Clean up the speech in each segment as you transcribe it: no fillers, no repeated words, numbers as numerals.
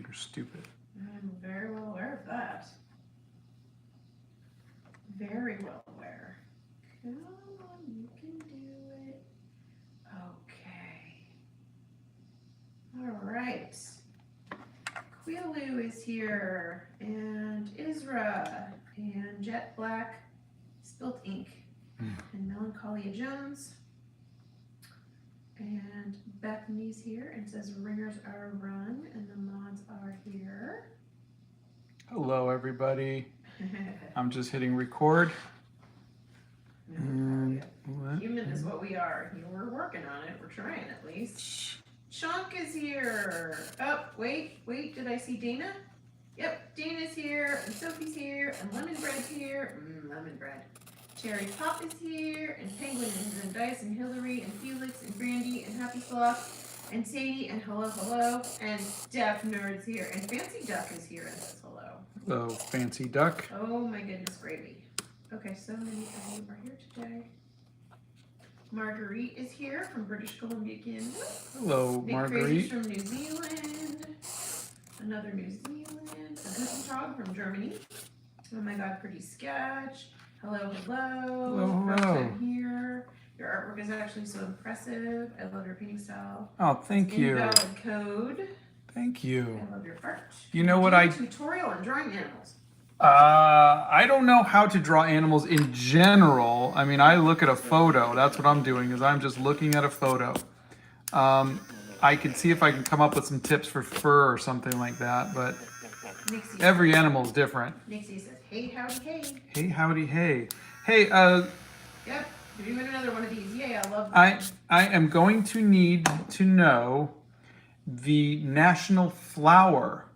You're stupid. I'm very well aware of that. Very well aware. Come on, you can do it. Okay. All right. Quilu is here, and Isra, and Jet Black, Spilt Ink, and Melancholia Jones. And Bethany's here and says ringers are run, and the mods are here. Hello, everybody. I'm just hitting record. And Human is what we are. We're working on it. We're trying at least. Chunk is here. Oh, wait. Did I see Dana? Yep, Dana's here, and Sophie's here, and Lemon Bread's here. Lemon Bread. Cherry Pop is here, and Penguin, and Dice, and Hillary, and Felix, and Brandy, and Happy Sloth, and Sadie, and hello, and Deaf Nerd's here, and Fancy Duck is here and says hello. hello, Fancy Duck. Oh my goodness, gravy. Okay, so many of you are here today. Marguerite is here from British Columbia, Canada. Hello, Nick Marguerite. Crazy's from New Zealand. Another New Zealand. A Guten from Germany. Oh my god, pretty sketch. Hello. Hello. First time here. Your artwork is actually so impressive. I love your painting style. Oh, thank you. Invalid code. Thank you. I love your art. You know what I... Tutorial on drawing animals. I don't know how to draw animals in general. I mean, I look at a photo. That's what I'm doing, is I'm just looking at a photo. I can see if I can come up with some tips for fur or something like that, but Nixie every animal is different. Nixie says, hey, howdy, hey. Hey, howdy, hey. Hey, Yep, you're doing another one of these. Yay, I love that. I am going to need to know the national flower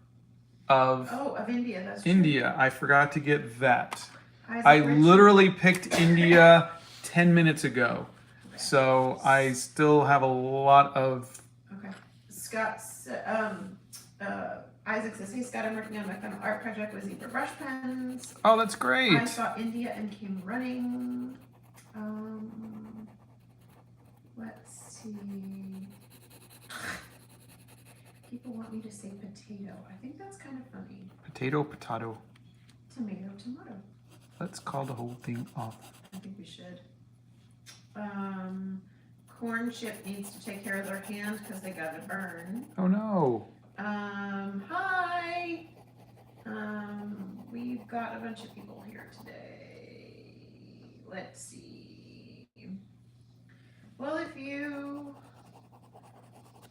of India, that's true. India. I forgot to get that. Isaac I Richards. literally picked India 10 minutes ago. So I still have a lot of... Okay. Isaac says, hey Scott, I'm working on my final art project with zebra brush pens. Oh, that's great. I saw India and came running. Let's see. People want me to say potato. I think that's kind of funny. Potato, potato. Tomato, tomato. Let's call the whole thing off. I think we should. Corn chip needs to take care of their hand because they got to burn. Oh no. Hi. We've got a bunch of people here today. Let's see. Well, if you...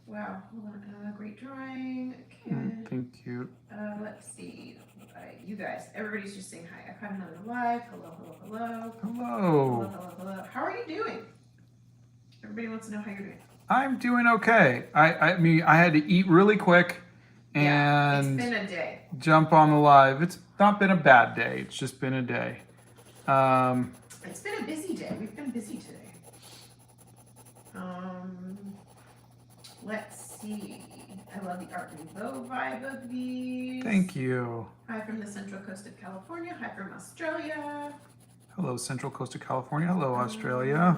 Wow, hold on. Great drawing. Okay. Thank you. Let's see. You guys, everybody's just saying hi. I caught another live. Hello. Hello. How are you doing? Everybody wants to know how you're doing. I'm doing okay. I mean, I had to eat really quick and it's been a day. Jump on the live. It's not been a bad day. It's just been a day. It's been a busy day. We've been busy today. Let's see. I love the Art Nouveau vibe of these. Thank you. Hi from the Central Coast of California. Hi from Australia. Hello, Central Coast of California. Hello, Australia.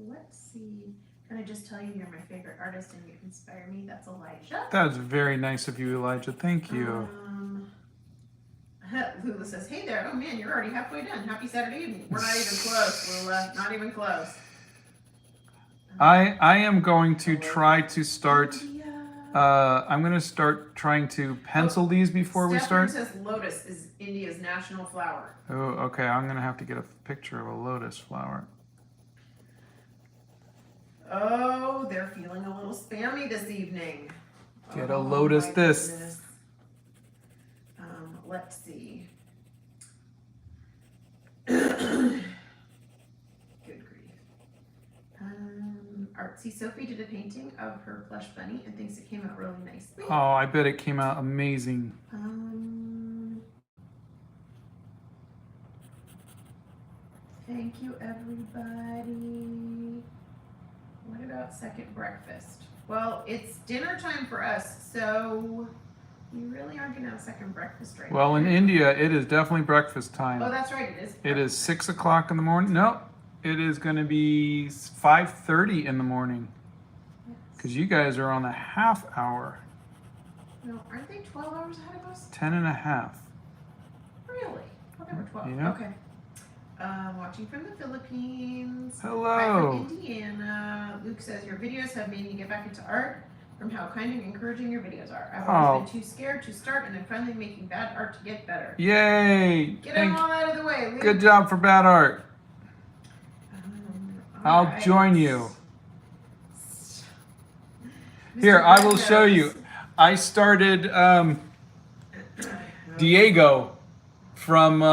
Let's see. Can I just tell you you're my favorite artist and you inspire me? That's Elijah. That's very nice of you, Elijah. Thank you. Lula says, hey there. Oh man, you're already halfway done. Happy Saturday evening. We're not even close, Lula. Not even close. I am going to try to start... I'm going to start trying to pencil these before we start. Says lotus is India's national flower. Oh, okay. I'm going to have to get a picture of a lotus flower. Oh, they're feeling a little spammy this evening. Get a lotus this. Goodness. Let's see. Good grief. Artsy Sophie did a painting of her plush bunny and thinks it came out really nicely. Oh, I bet it came out amazing. Thank you, everybody. What about second breakfast? Well, it's dinner time for us, so we really aren't going to have second breakfast right now. Well, in India, it is definitely breakfast time. Oh, that's right, it is. It is 6 o'clock in the morning. No, it is going to be 5:30 in the morning. Because you guys are on the half hour. No, aren't they 12 hours ahead of us? 10 and a half. Really? I thought they were 12. Yeah. Okay. Watching from the Philippines. Hello. Hi from Indiana. Luke says, your videos have made me get back into art from how kind and encouraging your videos are. I've always been too scared to start, and I'm finally making bad art to get better. Yay. Get them all out of the way, Luke. Good job for bad art. I'll right. join you. Mr. Here, I will Red show Nose. you. I started Diego from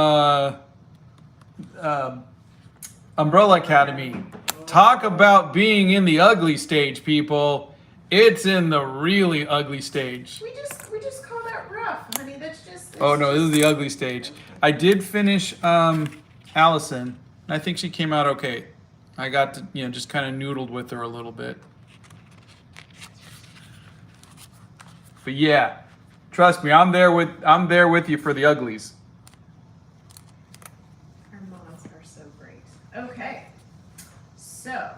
Umbrella Academy. Talk about being in the ugly stage, people. It's in the really ugly stage. We just call that rough, honey. That's just. Oh no, this is the ugly stage. I did finish Allison. I think she came out okay. I got to, just kind of noodled with her a little bit. But yeah, trust me, I'm there with you for the uglies. Our moms are so great. Okay, so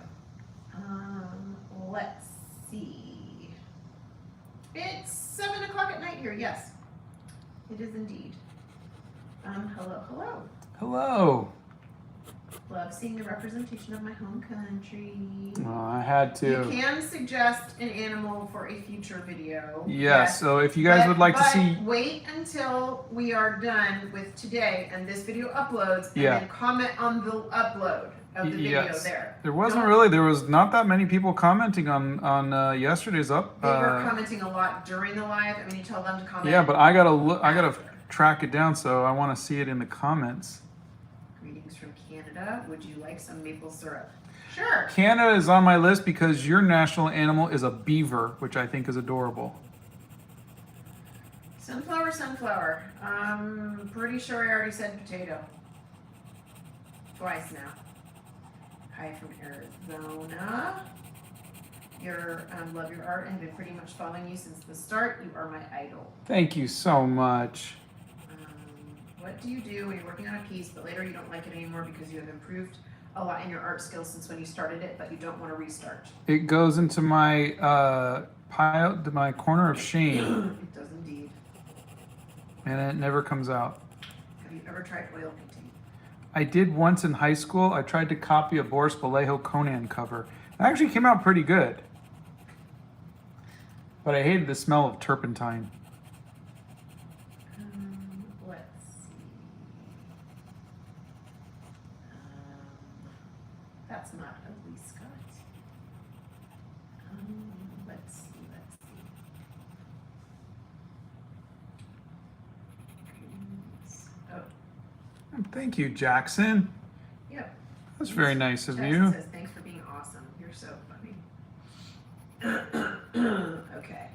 let's see. It's 7 o'clock at night here. Yes, it is indeed. Hello. Hello. Love seeing the representation of my home country. Oh, I had to. You can suggest an animal for a future video. Yes, so if you guys would like to see... Wait until we are done with today and this video uploads, and then comment on the upload of the video there. There was not that many people commenting on yesterday's up. They were commenting a lot during the live. I mean, you tell them to comment. Yeah, but I gotta track it down, so I want to see it in the comments. Greetings from Canada. Would you like some maple syrup? Sure. Canada is on my list because your national animal is a beaver, which I think is adorable. Sunflower. I'm pretty sure I already said potato. Twice now. Hi from Arizona. Love your art and have been pretty much following you since the start. You are my idol. Thank you so much. What do you do when you're working on a piece, but later you don't like it anymore because you have improved a lot in your art skills since when you started it, but you don't want to restart? It goes into my my corner of shame. It does indeed. And it never comes out. Have you ever tried oil painting? I did once in high school. I tried to copy a Boris Vallejo Conan cover. It actually came out pretty good. But I hated the smell of turpentine. Let's see. That's not ugly, Scott. Let's see. Oh. Thank you, Jackson. Yep. That's very nice of Jackson you. says, thanks for being awesome. You're so funny. Okay.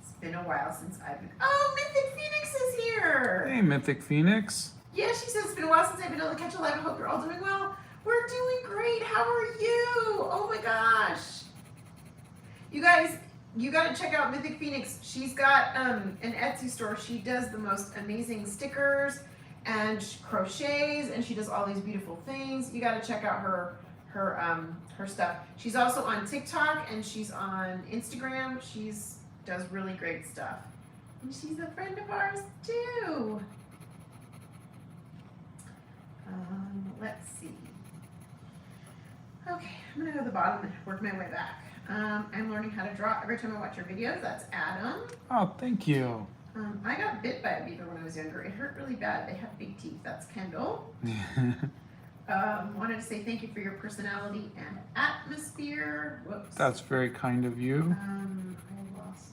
It's been a while since I've been... Oh, Mythic Phoenix is here! Hey, Mythic Phoenix. Yeah, she says, it's been a while since I've been able to catch a live. I hope you're all doing well. We're doing great. How are you? Oh my gosh. You guys, you got to check out Mythic Phoenix. She's got an Etsy store. She does the most amazing stickers and she crochets, and she does all these beautiful things. You got to check out her stuff. She's also on TikTok and she's on Instagram. She's does really great stuff. And she's a friend of ours too. Let's see. Okay, I'm gonna go to the bottom and work my way back. I'm learning how to draw every time I watch your videos. That's Adam. Oh, thank you. I got bit by a beaver when I was younger. It hurt really bad. They have big teeth. That's Kendall. Wanted to say thank you for your personality and atmosphere. Whoops. That's very kind of you. I lost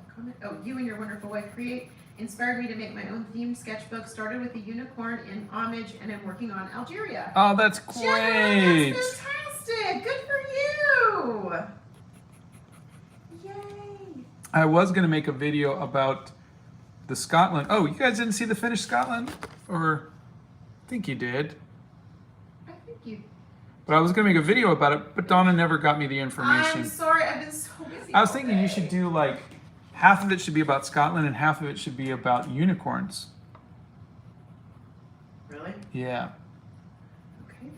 the comment. Oh, you and your wonderful wife create inspired me to make my own themed sketchbook. Started with a unicorn in homage, and I'm working on Algeria. Oh, that's great. Jenna, that's fantastic. Good for you. Yay. I was going to make a video about the Scotland. Oh, you guys didn't see the finished Scotland? Or I think you did. I think you. But I was going to make a video about it, but Donna never got me the information. I'm sorry, I've been so busy. I was thinking you should do like half of it should be about Scotland and half of it should be about unicorns. Really? Yeah. Okay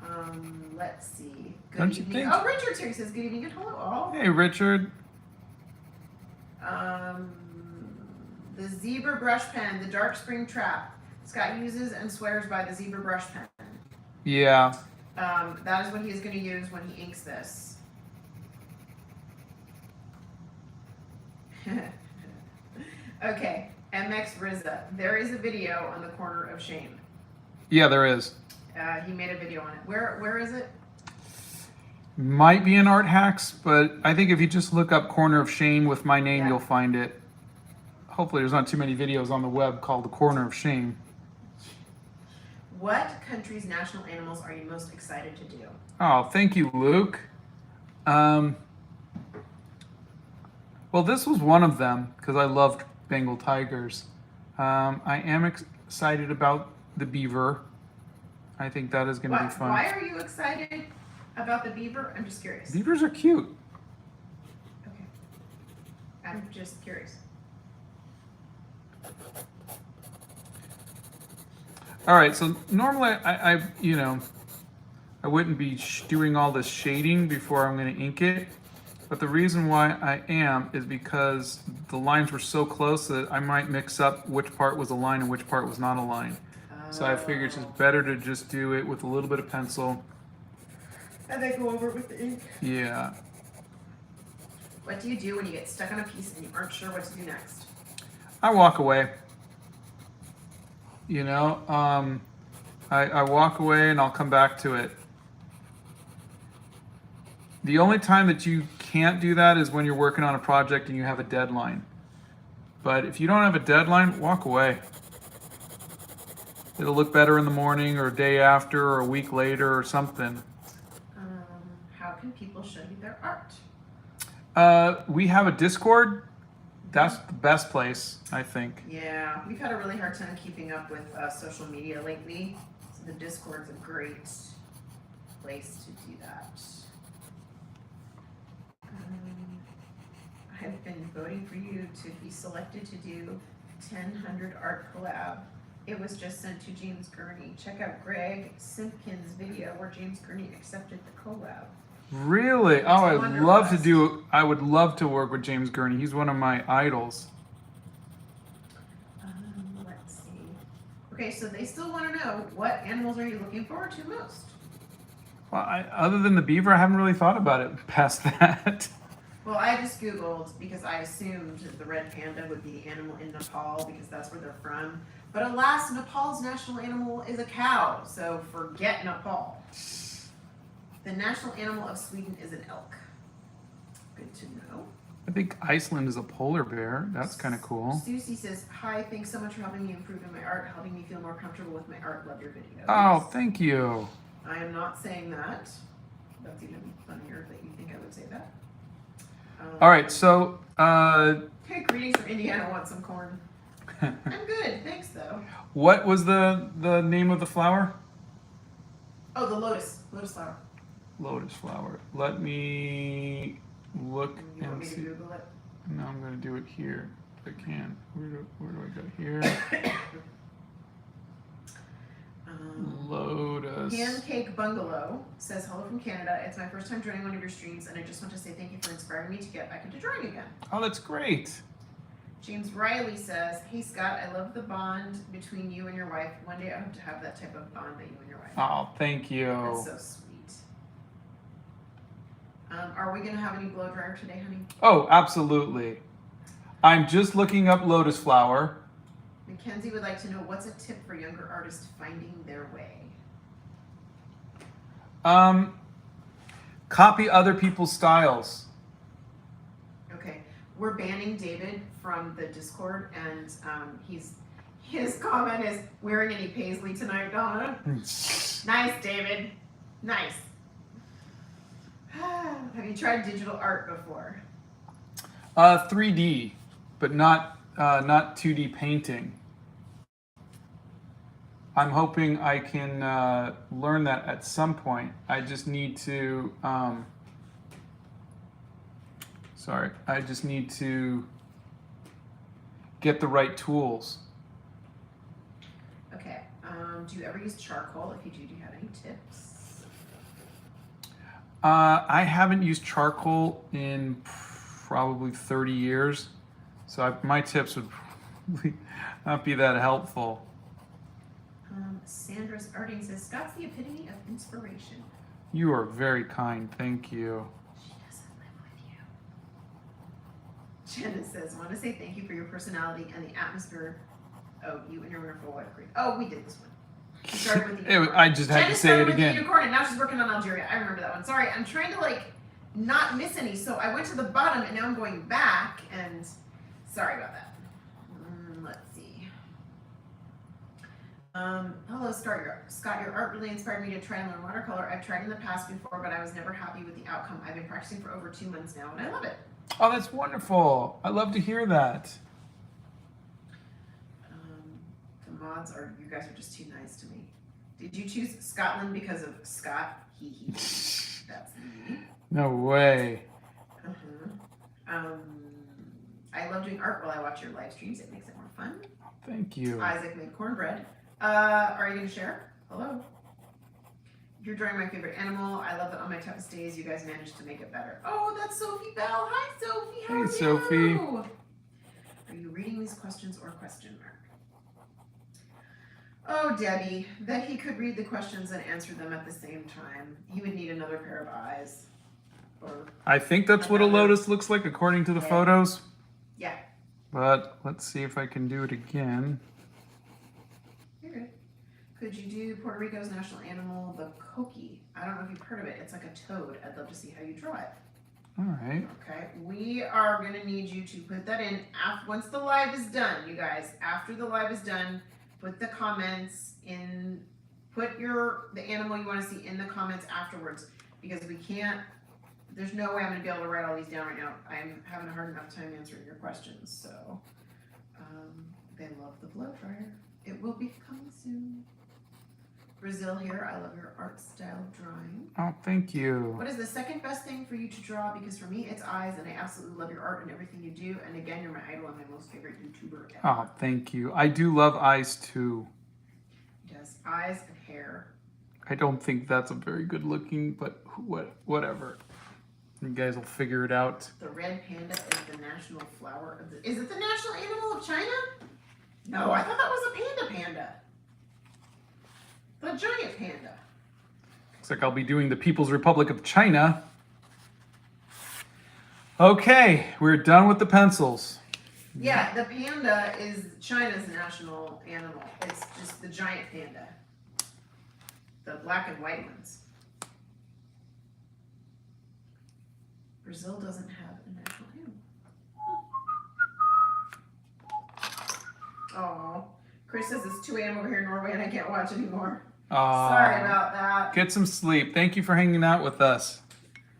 then. Let's see. Good Don't you evening. think? Oh, Richard's here. He says, good evening and hello all. Hey, Richard. The zebra brush pen, the dark spring trap. Scott uses and swears by the zebra brush pen. Yeah. That is what he is going to use when he inks this. Okay, MX Rizza. There is a video on the corner of shame. Yeah, there is. He made a video on it. Where is it? Might be in Art Hacks, but I think if you just look up Corner of Shame with my name, Yeah. you'll find it. Hopefully there's not too many videos on the web called The Corner of Shame. What country's national animals are you most excited to do? Oh, thank you, Luke. Well, this was one of them because I loved Bengal tigers. I am excited about the beaver. I think that is going to be fun. Why are you excited about the beaver? I'm just curious. Beavers are cute. Okay. I'm just curious. All right, so normally I wouldn't be doing all this shading before I'm going to ink it, but the reason why I am is because the lines were so close that I might mix up which part was a line and which part was not a line. So I figured it's just better to just do it with a little bit of pencil. And then go over it with the ink. Yeah. What do you do when you get stuck on a piece and you aren't sure what to do next? I walk away. I walk away and I'll come back to it. The only time that you can't do that is when you're working on a project and you have a deadline. But if you don't have a deadline, walk away. It'll look better in the morning or a day after or a week later or something. How can people show you their art? We have a Discord. That's the best place, I think. Yeah, we've had a really hard time keeping up with social media lately. So the Discord's a great place to do that. I've been voting for you to be selected to do 1000 art collab. It was just sent to James Gurney. Check out Greg Simpkins' video where James Gurney accepted the collab. Really? Oh, I would love to work with James Gurney. He's one of my idols. Let's see. Okay, so they still want to know, what animals are you looking forward to most? Well, other than the beaver, I haven't really thought about it past that. Well, I just Googled because I assumed the red panda would be the animal in Nepal because that's where they're from. But alas, Nepal's national animal is a cow, so forget Nepal. The national animal of Sweden is an elk. Good to know. I think Iceland is a polar bear. That's kind of cool. Susie says, hi, thanks so much for helping me improve in my art, helping me feel more comfortable with my art. Love your videos. Oh, thank you. I am not saying that. That's even funnier that you think I would say that. All right, so... Hey, greetings from Indiana. Want some corn? I'm good, thanks though. What was the name of the flower? Oh, the lotus flower. Lotus flower. Let me look You want and me to see. Google it? No, I'm going to do it here if I can. Where do I go here? Lotus. Pancake Bungalow says, hello from Canada. It's my first time joining one of your streams, and I just want to say thank you for inspiring me to get back into drawing again. Oh, that's great. James Riley says, hey Scott, I love the bond between you and your wife. One day I hope to have that type of bond that you and your wife have. Oh, thank you. That's so sweet. Are we going to have any blow dryer today, honey? Oh, absolutely. I'm just looking up lotus flower. Mackenzie would like to know, what's a tip for younger artists finding their way? Copy other people's styles. Okay, we're banning David from the Discord, and his comment is, wearing any paisley tonight, Donna? Nice, David. Nice. Have you tried digital art before? 3D, but not 2D painting. I'm hoping I can learn that at some point. I just need to, I just need to get the right tools. Okay, do you ever use charcoal? If you do you have any tips? I haven't used charcoal in probably 30 years. So my tips would probably not be that helpful. Sandra's Arting says, Scott's the epitome of inspiration. You are very kind. Thank you. She doesn't live with you. Jenna says, want to say thank you for your personality and the atmosphere. Oh, you and your wonderful wife. Oh, we did this one. She started with the unicorn. I just had Jenna to say started it with again. The unicorn, and now she's working on Algeria. I remember that one. Sorry, I'm trying to like not miss any. So I went to the bottom, and now I'm going back. And sorry about that. Let's see. Hello, Scott. Your art really inspired me to try and learn watercolor. I've tried in the past before, but I was never happy with the outcome. I've been practicing for over 2 months now, and I love it. Oh, that's wonderful. I love to hear that. The mods are, you guys are just too nice to me. Did you choose Scotland because of Scott? Hee hee. That's me. No way. I love doing art while I watch your live streams. It makes it more fun. Thank you. Isaac made cornbread. Are you going to share? Hello. You're drawing my favorite animal. I love that on my toughest days, you guys managed to make it better. Oh, that's Sophie Bell. Hi, Sophie. How are you? Sophie. Are you reading these questions or question mark? Oh, Debbie, that he could read the questions and answer them at the same time. He would need another pair of eyes. Or I think that's what a lotus looks like according to the photos. Yeah. But let's see if I can do it again. You're good. Could you do Puerto Rico's national animal, the coqui? I don't know if you've heard of it. It's like a toad. I'd love to see how you draw it. All right. Okay, we are going to need you to put that in once the live is done, you guys. After the live is done, put the comments in, put the animal you want to see in the comments afterwards, because we can't, there's no way I'm going to be able to write all these down right now. I'm having a hard enough time answering your questions. So, they love the blow dryer. It will be coming soon. Brazil here, I love your art style drawing. Oh, thank you. What is the second best thing for you to draw? Because for me, it's eyes, and I absolutely love your art and everything you do. And again, you're my idol and my most favorite YouTuber ever. Oh, thank you. I do love eyes too. Yes, eyes and hair. I don't think that's a very good looking, but whatever. You guys will figure it out. The red panda is the national flower of the... Is it the national animal of China? No, I thought that was a panda. The giant panda. Looks like I'll be doing the People's Republic of China. Okay, we're done with the pencils. Yeah, the panda is China's national animal. It's just the giant panda. The black and white ones. Brazil doesn't have a national animal. Oh, Chris says it's 2 a.m. over here in Norway and I can't watch anymore. Sorry about that. Get some sleep. Thank you for hanging out with us.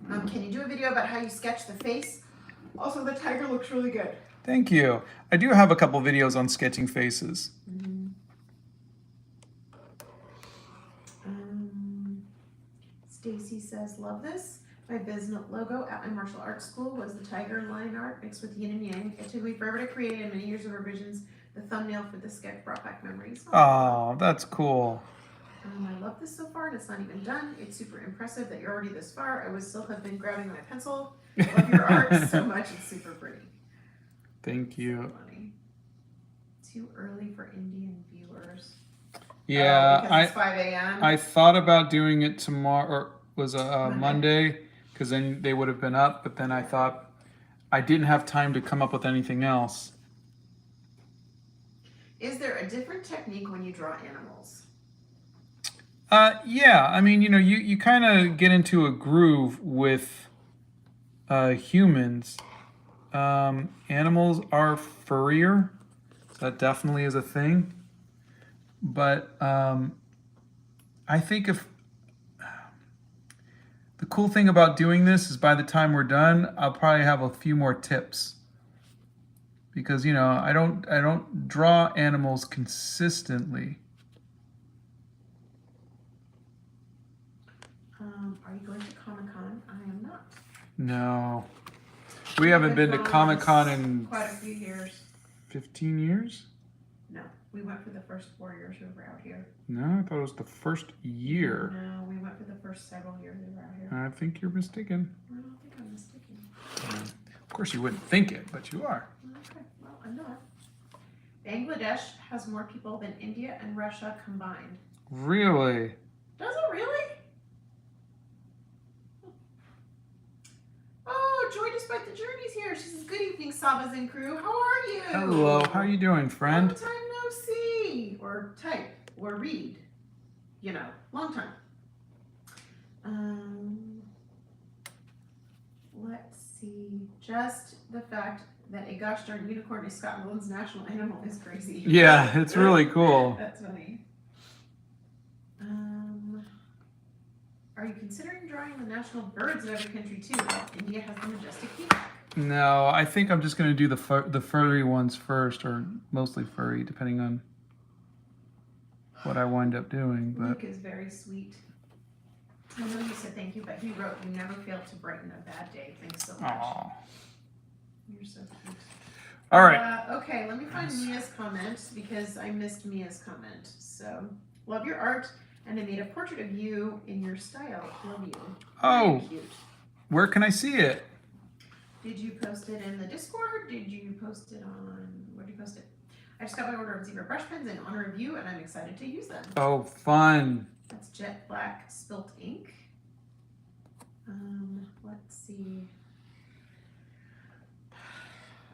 Can you do a video about how you sketch the face? Also, the tiger looks really good. Thank you. I do have a couple videos on sketching faces. Stacy says, love this. My business logo at my martial arts school was the tiger line art mixed with yin and yang. It took me forever to create, and many years of revisions. The thumbnail for the sketch brought back memories. Oh, that's cool. I love this so far, and it's not even done. It's super impressive that you're already this far. I would still have been grabbing my pencil. Love your art so much. It's super pretty. Thank you. So funny. Too early for Indian viewers. Yeah, because it's 5 a.m. I thought about doing it tomorrow, or was a Monday, because then they would have been up. But then I thought I didn't have time to come up with anything else. Is there a different technique when you draw animals? Yeah, I mean, you kind of get into a groove with humans. Animals are furrier. That definitely is a thing. But I think if the cool thing about doing this is by the time we're done, I'll probably have a few more tips. Because, I don't draw animals consistently. Are you going to Comic-Con? I am not. No. We haven't been to Comic-Con in quite a few years. 15 years? No, we went for the first 4 years we were out here. No, I thought it was the first year. No, we went for the first several years we were out here. I think you're mistaken. I don't think I'm mistaken. Of course you wouldn't think it, but you are. Okay, I'm not. Bangladesh has more people than India and Russia combined. Really? Does it really? Oh, Joy Despite the Journey's here. She says, good evening, Sabas and crew. How are you? Hello, how you doing, friend? Long time no see. Or type. Or read. You know, long time. Let's see. Just the fact that a gosh darn unicorn is Scotland's national animal is crazy. Yeah, it's really cool. That's funny. Are you considering drawing the national birds of every country too? Well, India has the majestic peacock. No, I think I'm just going to do the furry ones first, or mostly furry, depending on what I wind up doing. But Luke is very sweet. I know you said thank you, but he wrote, you never fail to brighten a bad day. Thanks so much. Aww. You're so cute. All right. Okay, let me find Mia's comment because I missed Mia's comment. So, love your art, and I made a portrait of you in your style. Love you. Oh, Very cute. where can I see it? Did you post it in the Discord? Did you post it on, where did you post it? I just got my order of zebra brush pens in honor of you, and I'm excited to use them. Oh, fun. That's jet black spilt ink. Let's see.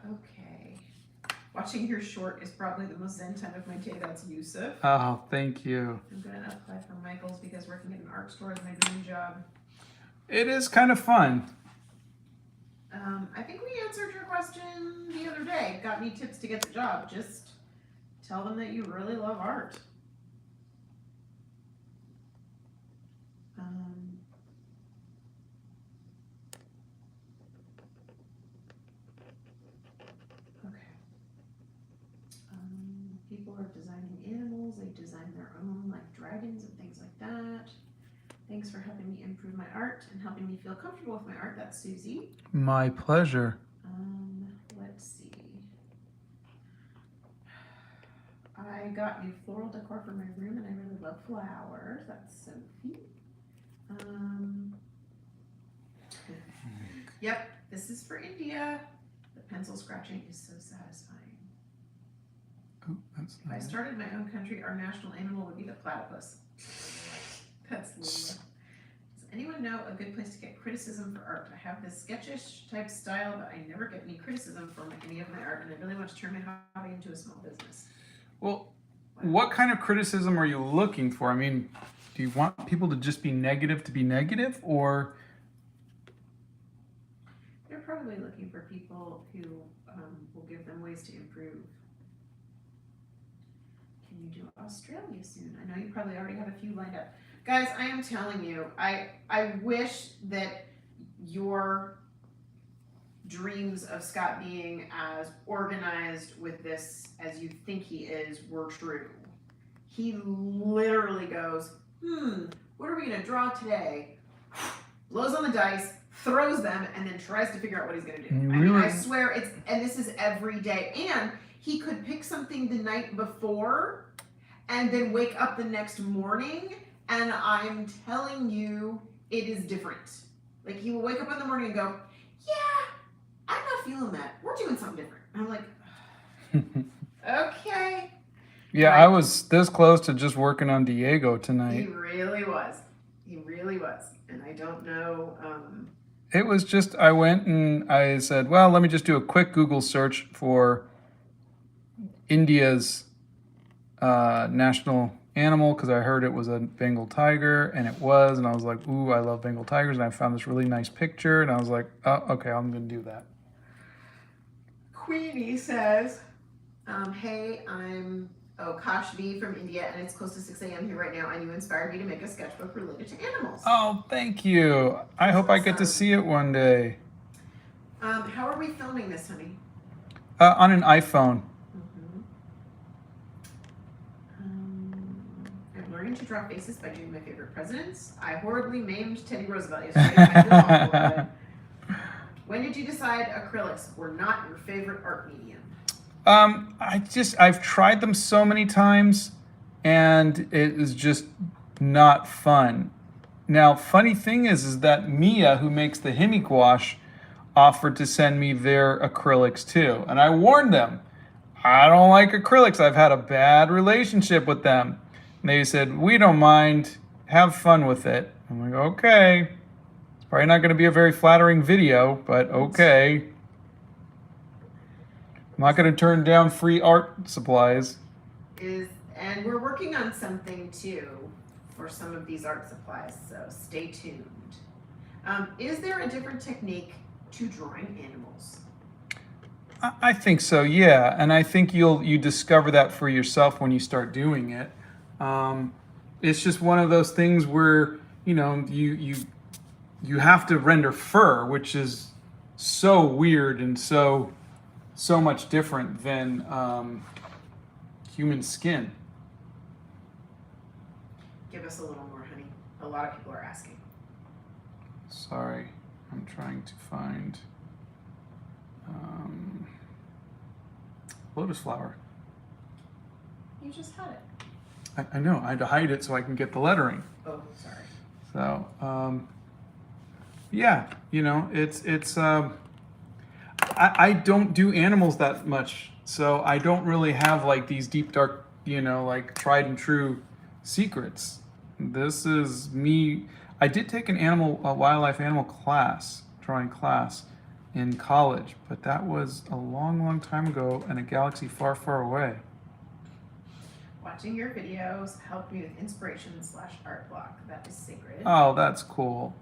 Okay. Watching your short is probably the most zen time of my day. That's Yusuf. Oh, thank you. I'm gonna apply for Michael's because working at an art store is my dream job. It is kind of fun. I think we answered your question the other day. Got any tips to get the job? Just tell them that you really love art. People are designing animals. They design their own, like dragons and things like that. Thanks for helping me improve my art and helping me feel comfortable with my art. That's Susie. My pleasure. Let's see. I got new floral decor for my room, and I really love flowers. That's Sophie. Yep, this is for India. The pencil scratching is so satisfying. Oh, that's If I nice. started my own country, our national animal would be the platypus. That's Lula. Does anyone know a good place to get criticism for art? I have this sketchish type style, but I never get any criticism from any of my art, and I really want to turn my hobby into a small business. Well, what kind of criticism are you looking for? I mean, do you want people to just be negative, or? They're probably looking for people who will give them ways to improve. Can you do Australia soon? I know you probably already have a few lined up. Guys, I am telling you, I wish that your dreams of Scott being as organized with this as you think he is were true. He literally goes, what are we going to draw today? Blows on the dice, throws them, and then tries to figure out what he's going to do. I mean, I swear and this is every day. And he could pick something the night before and then wake up the next morning, and I'm telling you, it is different. Like, he will wake up in the morning and go, yeah, I'm not feeling that. We're doing something different. And I'm like, okay. Yeah, I was this close to just working on Diego He tonight. really was. He really was. And I don't know. It was just, I went and I said, well, let me just do a quick Google search for India's national animal, because I heard it was a Bengal tiger, and it was, and I was like, ooh, I love Bengal tigers, and I found this really nice picture, and I was like, oh, okay, I'm gonna do that. Queenie says, hey, I'm Kash V from India, and it's close to 6 a.m. here right now, and you inspired me to make a sketchbook related to animals. Oh, thank you. I hope I get to see it one day. How are we filming this, honey? On an iPhone. I'm learning to draw faces by doing my favorite presidents. I horribly maimed Teddy Roosevelt yesterday. I feel awful about it. When did you decide acrylics were not your favorite art medium? I've tried them so many times, and it is just not fun. Now, funny thing is that Mia, who makes the Hemi gouache, offered to send me their acrylics too. And I warned them. I don't like acrylics. I've had a bad relationship with them. And they said, we don't mind. Have fun with it. I'm like, okay. It's probably not going to be a very flattering video, but okay. I'm not going to turn down free art supplies. And we're working on something too for some of these art supplies, so stay tuned. Is there a different technique to drawing animals? I think so, yeah, and I think you discover that for yourself when you start doing it. It's just one of those things where you have to render fur, which is so weird and so much different than human skin. Give us a little more, honey. A lot of people are asking. Sorry, I'm trying to find lotus flower. You just had it. I know, I had to hide it so I can get the lettering. Oh, sorry. So, yeah, it's I don't do animals that much, so I don't really have like these deep, dark, like tried and true secrets. This is me. I did take a wildlife animal class, drawing class in college, but that was a long, long time ago in a galaxy far, far away. Watching your videos helped me with inspiration/art block. That is sacred. Oh, that's cool.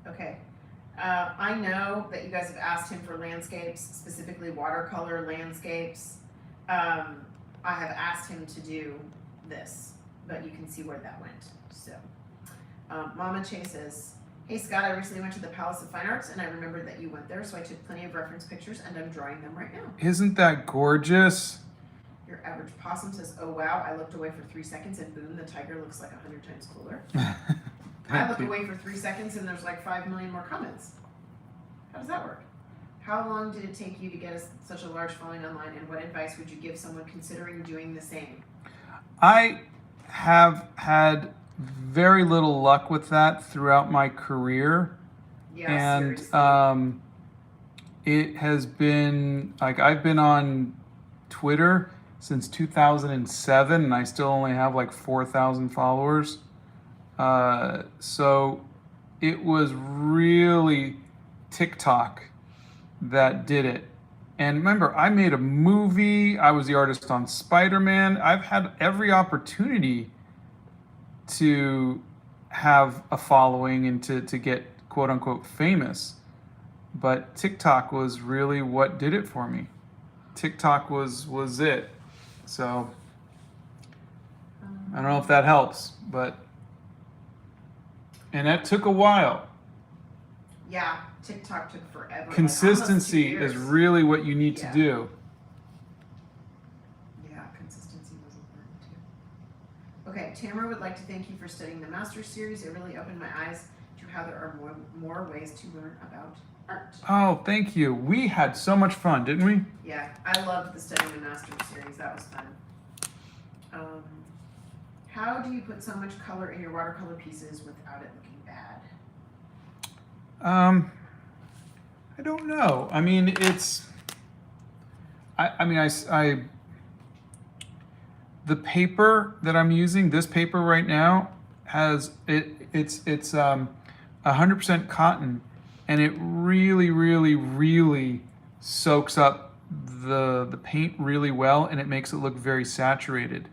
Okay. I know that you guys have asked him for landscapes, specifically watercolor landscapes. I have asked him to do this, but you can see where that went. So, Mama Che says, hey Scott, I recently went to the Palace of Fine Arts and I remembered that you went there, so I took plenty of reference pictures and I'm drawing them right now. Isn't that gorgeous? Your average possum says, oh wow, I looked away for 3 seconds and boom, the tiger looks like 100 times cooler. I look away for 3 seconds and there's like 5 million more comments. How does that work? How long did it take you to get such a large following online, and what advice would you give someone considering doing the same? I have had very little luck with that throughout my career. Yeah, and seriously. It has been like I've been on Twitter since 2007 and I still only have like 4,000 followers. So it was really TikTok that did it. And remember, I made a movie. I was the artist on Spider-Man. I've had every opportunity to have a following and to get quote unquote famous. But TikTok was really what did it for me. TikTok was it. So I don't know if that helps, and that took a while. Yeah, TikTok took forever. Consistency like is really what you need to do. Yeah, consistency was important too. Okay, Tamara would like to thank you for studying the Master's Series. It really opened my eyes to how there are more ways to learn about art. Oh, thank you. We had so much fun, didn't we? Yeah, I loved the Studying the Master's Series. That was fun. How do you put so much color in your watercolor pieces without it looking bad? I don't know. I mean, the paper that I'm using, this paper right now, it's 100% cotton, and it really, really, really soaks up the paint really well, and it makes it look very saturated.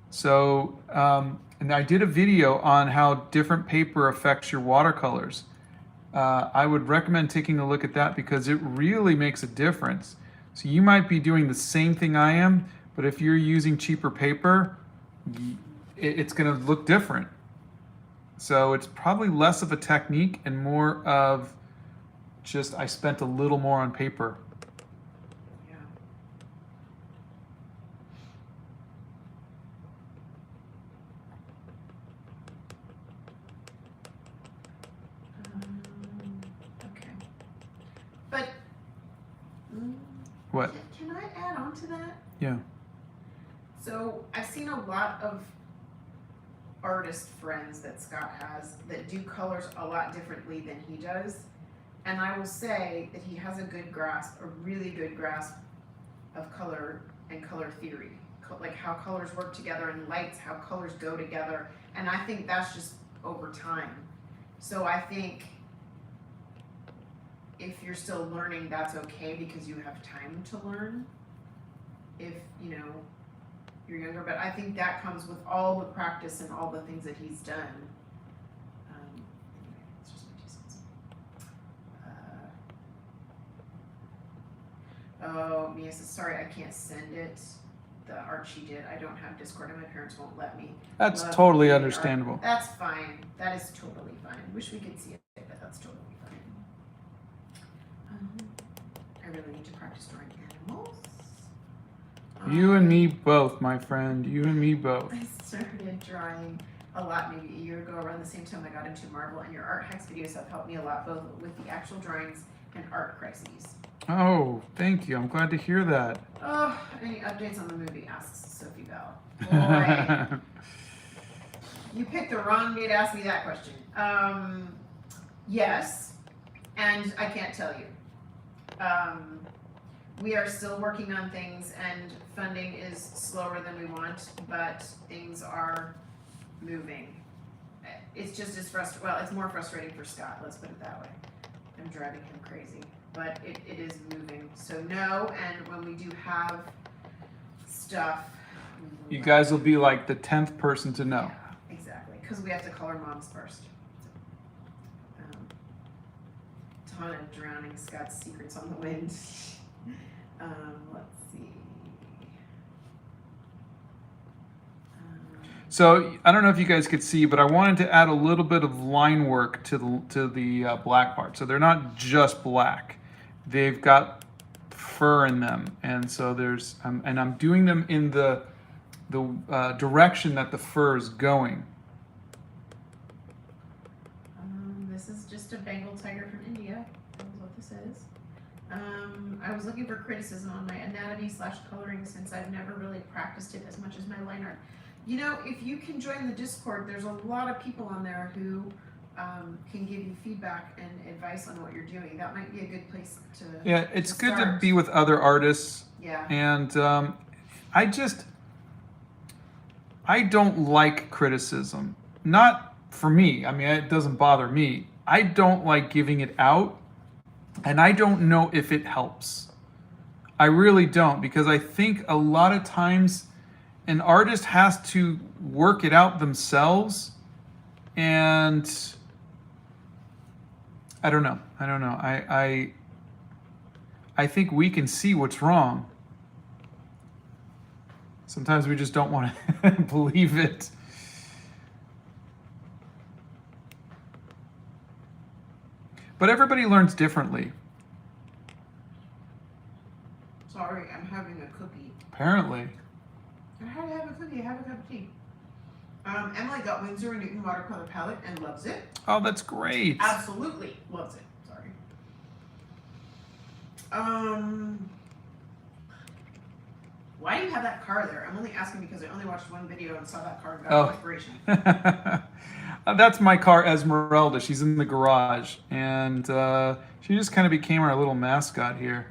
So, and I did a video on how different paper affects your watercolors. I would recommend taking a look at that because it really makes a difference. So you might be doing the same thing I am, but if you're using cheaper paper, it's going to look different. So it's probably less of a technique and more of just I spent a little more on paper. But What? Can I add on to that? Yeah. So I've seen a lot of artist friends that Scott has that do colors a lot differently than he does. And I will say that he has a good grasp, a really good grasp of color and color theory, like how colors work together and lights, how colors go together. And I think that's just over time. So I think if you're still learning, that's okay because you have time to learn. If, you know, you're younger, but I think that comes with all the practice and all the things that he's done. Anyway, it's just my 2 cents. Oh, Mia says, sorry, I can't send it. The art she did. I don't have Discord and my parents won't let me. That's Love totally the understandable. art. That's fine. That is totally fine. Wish we could see it, but that's totally fine. I really need to practice drawing animals. You and me both, my friend. You and me both. I started drawing a lot maybe a year ago around the same time I got into Marvel, and your art hacks videos have helped me a lot both with the actual drawings and art crises. Oh, thank you. I'm glad to hear that. Oh, any updates on the movie? Asks Sophie Bell. Boy, you picked the wrong day to ask me that question. Yes, and I can't tell you. We are still working on things, and funding is slower than we want, but things are moving. It's just as frustrating. Well, it's more frustrating for Scott. Let's put it that way. I'm driving him crazy, but it is moving. So no, and when we do have stuff, You guys will be like the 10th person to know. Yeah, exactly, because we have to call our moms first. Ton of drowning Scott's secrets on the wind. Let's see. So I don't know if you guys could see, but I wanted to add a little bit of line work to the black part. So they're not just black; they've got fur in them, and so there's and I'm doing them in the direction that the fur is going. This is just a Bengal tiger from India. That is what this is. I was looking for criticism on my anatomy/coloring since I've never really practiced it as much as my line art. You know, if you can join the Discord, there's a lot of people on there who can give you feedback and advice on what you're doing. That might be a good place to Yeah, it's to good to start. be with other artists. Yeah. And I don't like criticism. Not for me. I mean, it doesn't bother me. I don't like giving it out, and I don't know if it helps. I really don't, because I think a lot of times an artist has to work it out themselves, and I don't know. I think we can see what's wrong. Sometimes we just don't want to believe it. But everybody learns differently. Sorry, I'm having a cookie. Apparently. I had to have a cookie. I have a cup of tea. Emily got Winsor & Newton watercolor palette and loves it. Oh, that's great. Absolutely loves it. Sorry. Why do you have that car there? I'm only asking because I only watched one video and saw that car and got inspiration. That's my car, Esmeralda. She's in the garage, and she just kind of became our little mascot here.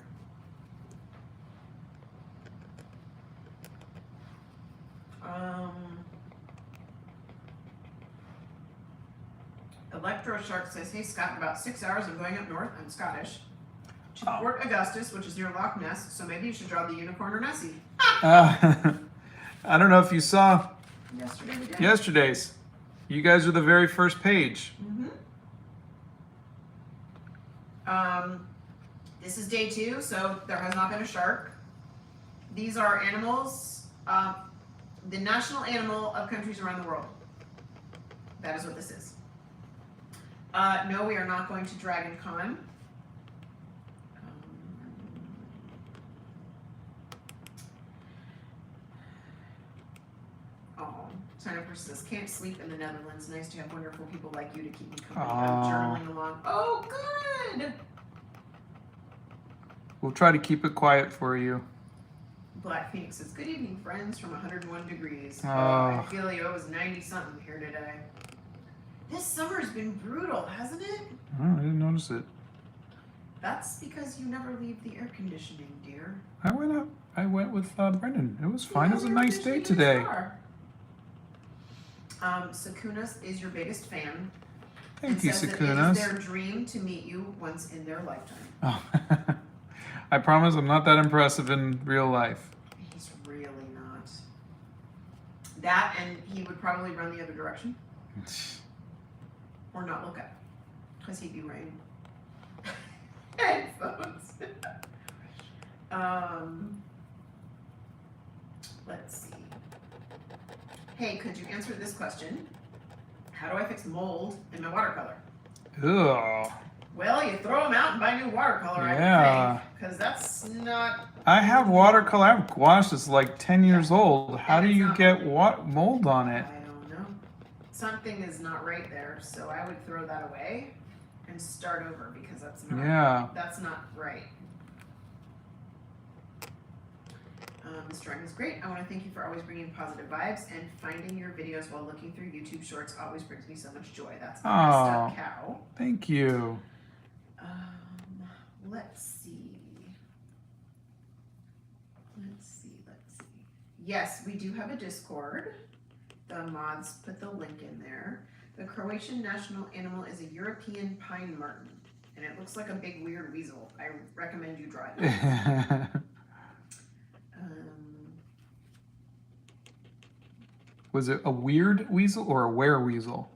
Electro Shark says, hey Scott, in about 6 hours I'm going up north. I'm Scottish. To Fort Augustus, which is near Loch Ness, so maybe you should draw the unicorn or Nessie. I don't know if you saw Yesterday we did. yesterday's. You guys are the very first page. This is day 2, so there has not been a shark. These are animals, the national animal of countries around the world. That is what this is. No, we are not going to Dragon Con. Jennifer says, can't sleep in the Netherlands. Nice to have wonderful people like you to keep me company. I'm journaling along. Oh, good. We'll try to keep it quiet for you. Black Phoenix says, good evening, friends from 101 degrees. Oh. I feel you. It was 90-something here today. This summer's been brutal, hasn't it? Oh, I didn't notice it. That's because you never leave the air conditioning, dear. I went I went with Brendan. It was fine. Yeah, It was a we were nice day fishing in his today. car. Sakunas is your biggest fan. Thank you, says that it is their Sakunas. dream to meet you once in their lifetime. Oh. I promise I'm not that impressive in real life. He's really not. That, and he would probably run the other direction. Or not look up. Because he'd be wearing headphones. Let's see. Hey, could you answer this question? How do I fix mold in my watercolor? Ugh. Well, you throw them out and buy new watercolor, Yeah. I would think. Because that's not... I have watercolor. I have gouache that's like 10 years old. How And do it's you not- get what mold on it? I don't know. Something is not right there, so I would throw that away and start over because that's not that's not right. This drawing is great. I want to thank you for always bringing positive vibes, and finding your videos while looking through YouTube Shorts always brings me so much joy. That's a messed up cow. Thank you. Let's see. Yes, we do have a Discord. The mods put the link in there. The Croatian national animal is a European pine marten, and it looks like a big weird weasel. I recommend you draw it. Was it a weird weasel or a were-weasel?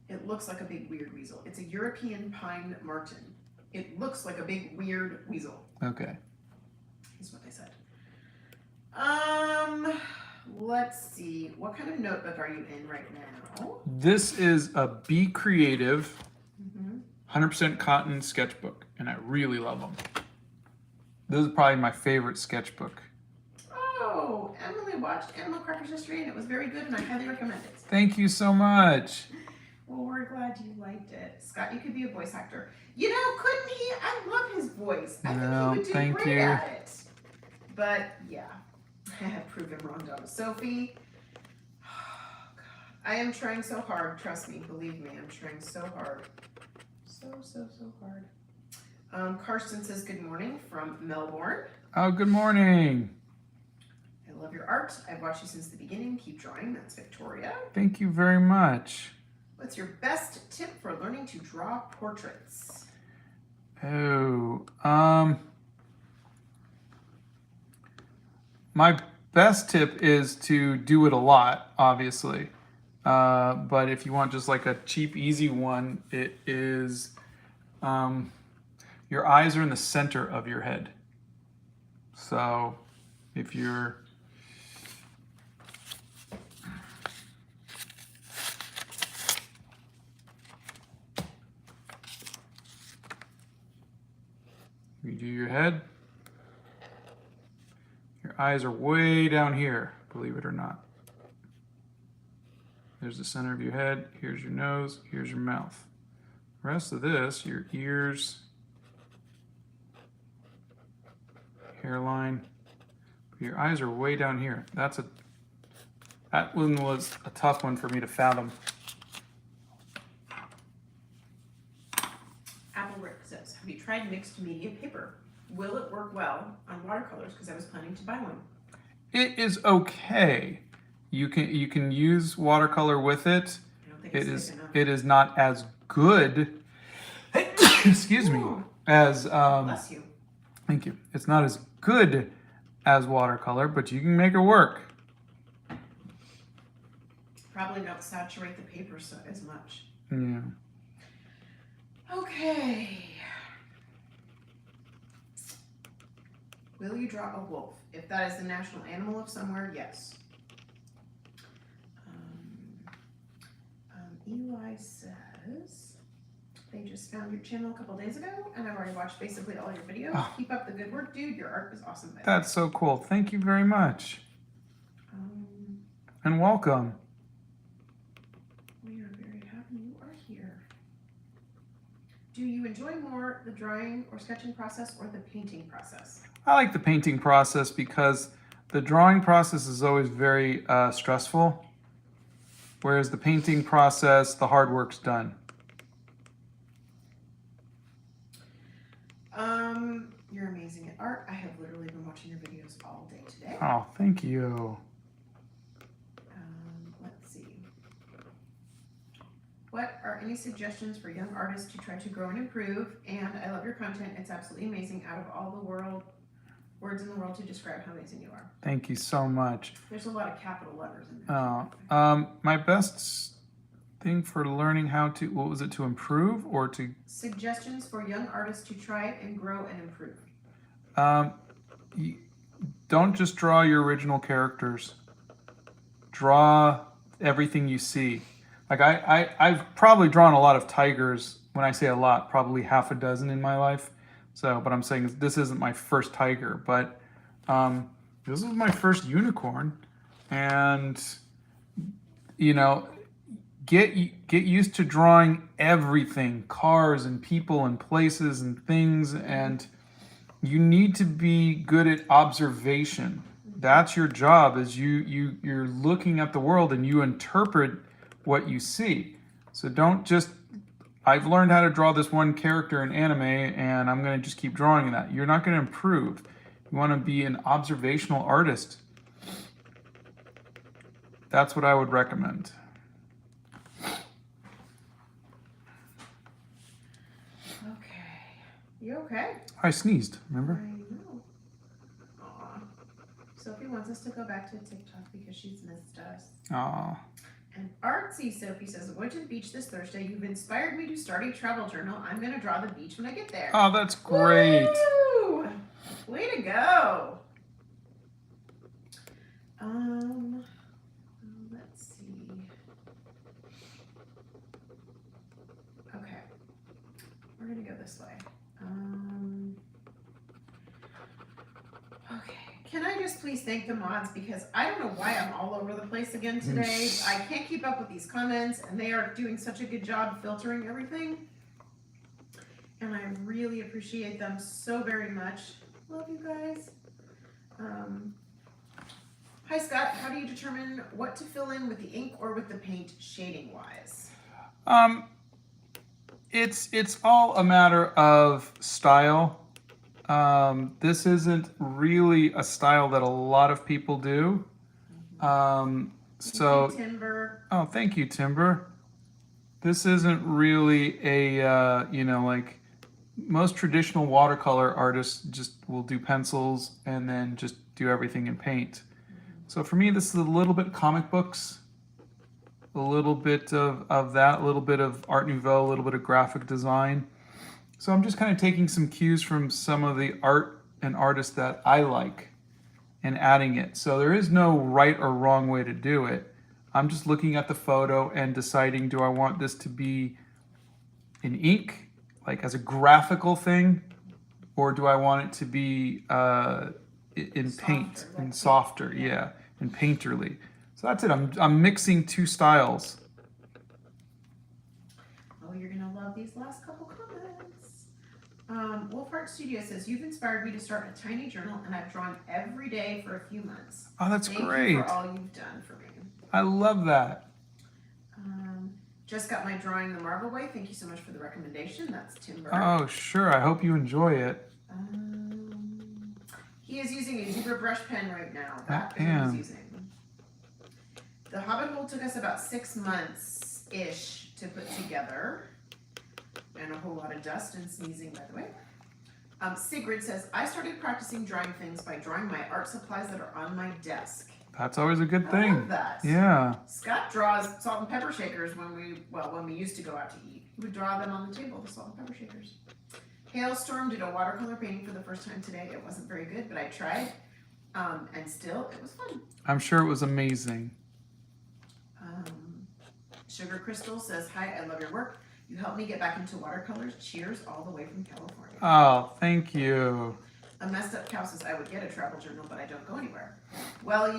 It looks like a big weird weasel. It's a European pine marten. It looks like a big weird weasel. Okay. Is what they said. Let's see. What kind of notebook are you in right now? This is a Be Creative 100% cotton sketchbook, and I really love them. This is probably my favorite sketchbook. Oh, Emily watched Animal Crackers History, and it was very good, and I highly recommend it. Thank you so much. Well, we're glad you liked it. Scott, you could be a voice actor. You know, couldn't he? I love his voice. I think he would do great at it. But, yeah. I have proven wrong, Donna. Sophie. Oh, God. I am trying so hard. Trust me. Believe me. I'm trying so hard. So hard. Karsten says good morning from Melbourne. Oh, good morning. I love your art. I've watched you since the beginning. Keep drawing. That's Victoria. Thank you very much. What's your best tip for learning to draw portraits? Oh, my best tip is to do it a lot, obviously. But if you want just like a cheap, easy one, it is your eyes are in the center of your head. So if you're you do your head, your eyes are way down here, believe it or not. There's the center of your head, here's your nose, here's your mouth. The rest of this, your ears, hairline, your eyes are way down here. That one was a tough one for me to fathom. Apple Rick says, have you tried mixed media paper? Will it work well on watercolors? Because I was planning to buy one. It is okay. You can use watercolor with it. I don't think it's thick enough. It is not as good. Excuse me. As Bless you. thank you. It's not as good as watercolor, but you can make it work. Probably don't saturate the paper as much. Yeah. Okay. Will you draw a wolf? If that is the national animal of somewhere, yes. Eli says, they just found your channel a couple days ago, and I've already watched basically all your videos. Oh. Keep up the good work, dude. Your art is awesome. That's so cool. Thank you very much. And welcome. We are very happy you are here. Do you enjoy more the drawing or sketching process or the painting process? I like the painting process because the drawing process is always very stressful, whereas the painting process, the hard work's done. You're amazing at art. I have literally been watching your videos all all day today. Oh, thank you. Let's see. What are any suggestions for young artists to try to grow and improve? And I love your content. It's absolutely amazing. Out of all the words in the world to describe how amazing you are. Thank you so much. There's a lot of capital letters in there. My best thing for learning how to, what was it, to improve or to? Suggestions for young artists to try and grow and improve. Don't just draw your original characters. Draw everything you see. Like I've probably drawn a lot of tigers. When I say a lot, probably half a dozen in my life. So, but I'm saying this isn't my first tiger, but this is my first unicorn, and get used to drawing everything, cars and people and places and things, and you need to be good at observation. That's your job, is you're looking at the world and you interpret what you see. So don't just, I've learned how to draw this one character in anime and I'm going to just keep drawing that. You're not going to improve. You want to be an observational artist. That's what I would recommend. You okay? I sneezed, remember? I know. Aw. Sophie wants us to go back to TikTok because she's missed us. Aw. And Artsy Sophie says, I'm going to the beach this Thursday. You've inspired me to start a travel journal. I'm going to draw the beach when I get there. Oh, that's great. Woo! Way to go. Let's see. Okay. We're going to go this way. Okay, can I just please thank the mods, because I don't know why I'm all over the place again today. I can't keep up with these comments and they are doing such a good job filtering everything. And I really appreciate them so very much. Love you guys. Hi Scott, how do you determine what to fill in with the ink or with the paint shading wise? It's all a matter of style. This isn't really a style that a lot of people do. So, Timber. oh, thank you, Timber. This isn't really a, like most traditional watercolor artists just will do pencils and then just do everything in paint. So for me, this is a little bit comic books, a little bit of that, a little bit of Art Nouveau, a little bit of graphic design. So I'm just kind of taking some cues from some of the art and artists that I like and adding it. So there is no right or wrong way to do it. I'm just looking at the photo and deciding, do I want this to be in ink, like as a graphical thing, or do I want it to be in paint, and softer, yeah, and painterly. So that's it. I'm mixing two styles. Oh, you're gonna love these last couple comments. Wolfheart Studio says, you've inspired me to start a tiny journal and I've drawn every day for a few months. Oh, that's Thank great. you for all you've done for me. I love that. Just got my drawing the Marvel way. Thank you so much for the recommendation. That's Timber. Oh, sure. I hope you enjoy it. He is using a zebra brush pen right now. That I is what am. he's using. The Hobbit hole took us about 6 months-ish to put together. And a whole lot of dust and sneezing, by the way. Sigrid says, I started practicing drawing things by drawing my art supplies that are on my desk. That's always a good I thing. love that. Yeah. Scott draws salt and pepper shakers when we used to go out to eat. He would draw them on the table, the salt and pepper shakers. Hailstorm did a watercolor painting for the first time today. It wasn't very good, but I tried. And still, it was fun. I'm sure it was amazing. Sugar Crystal says, hi, I love your work. You helped me get back into watercolors. Cheers all the way from California. Oh, thank you. A messed up cow says, I would get a travel journal, but I don't go anywhere. Well,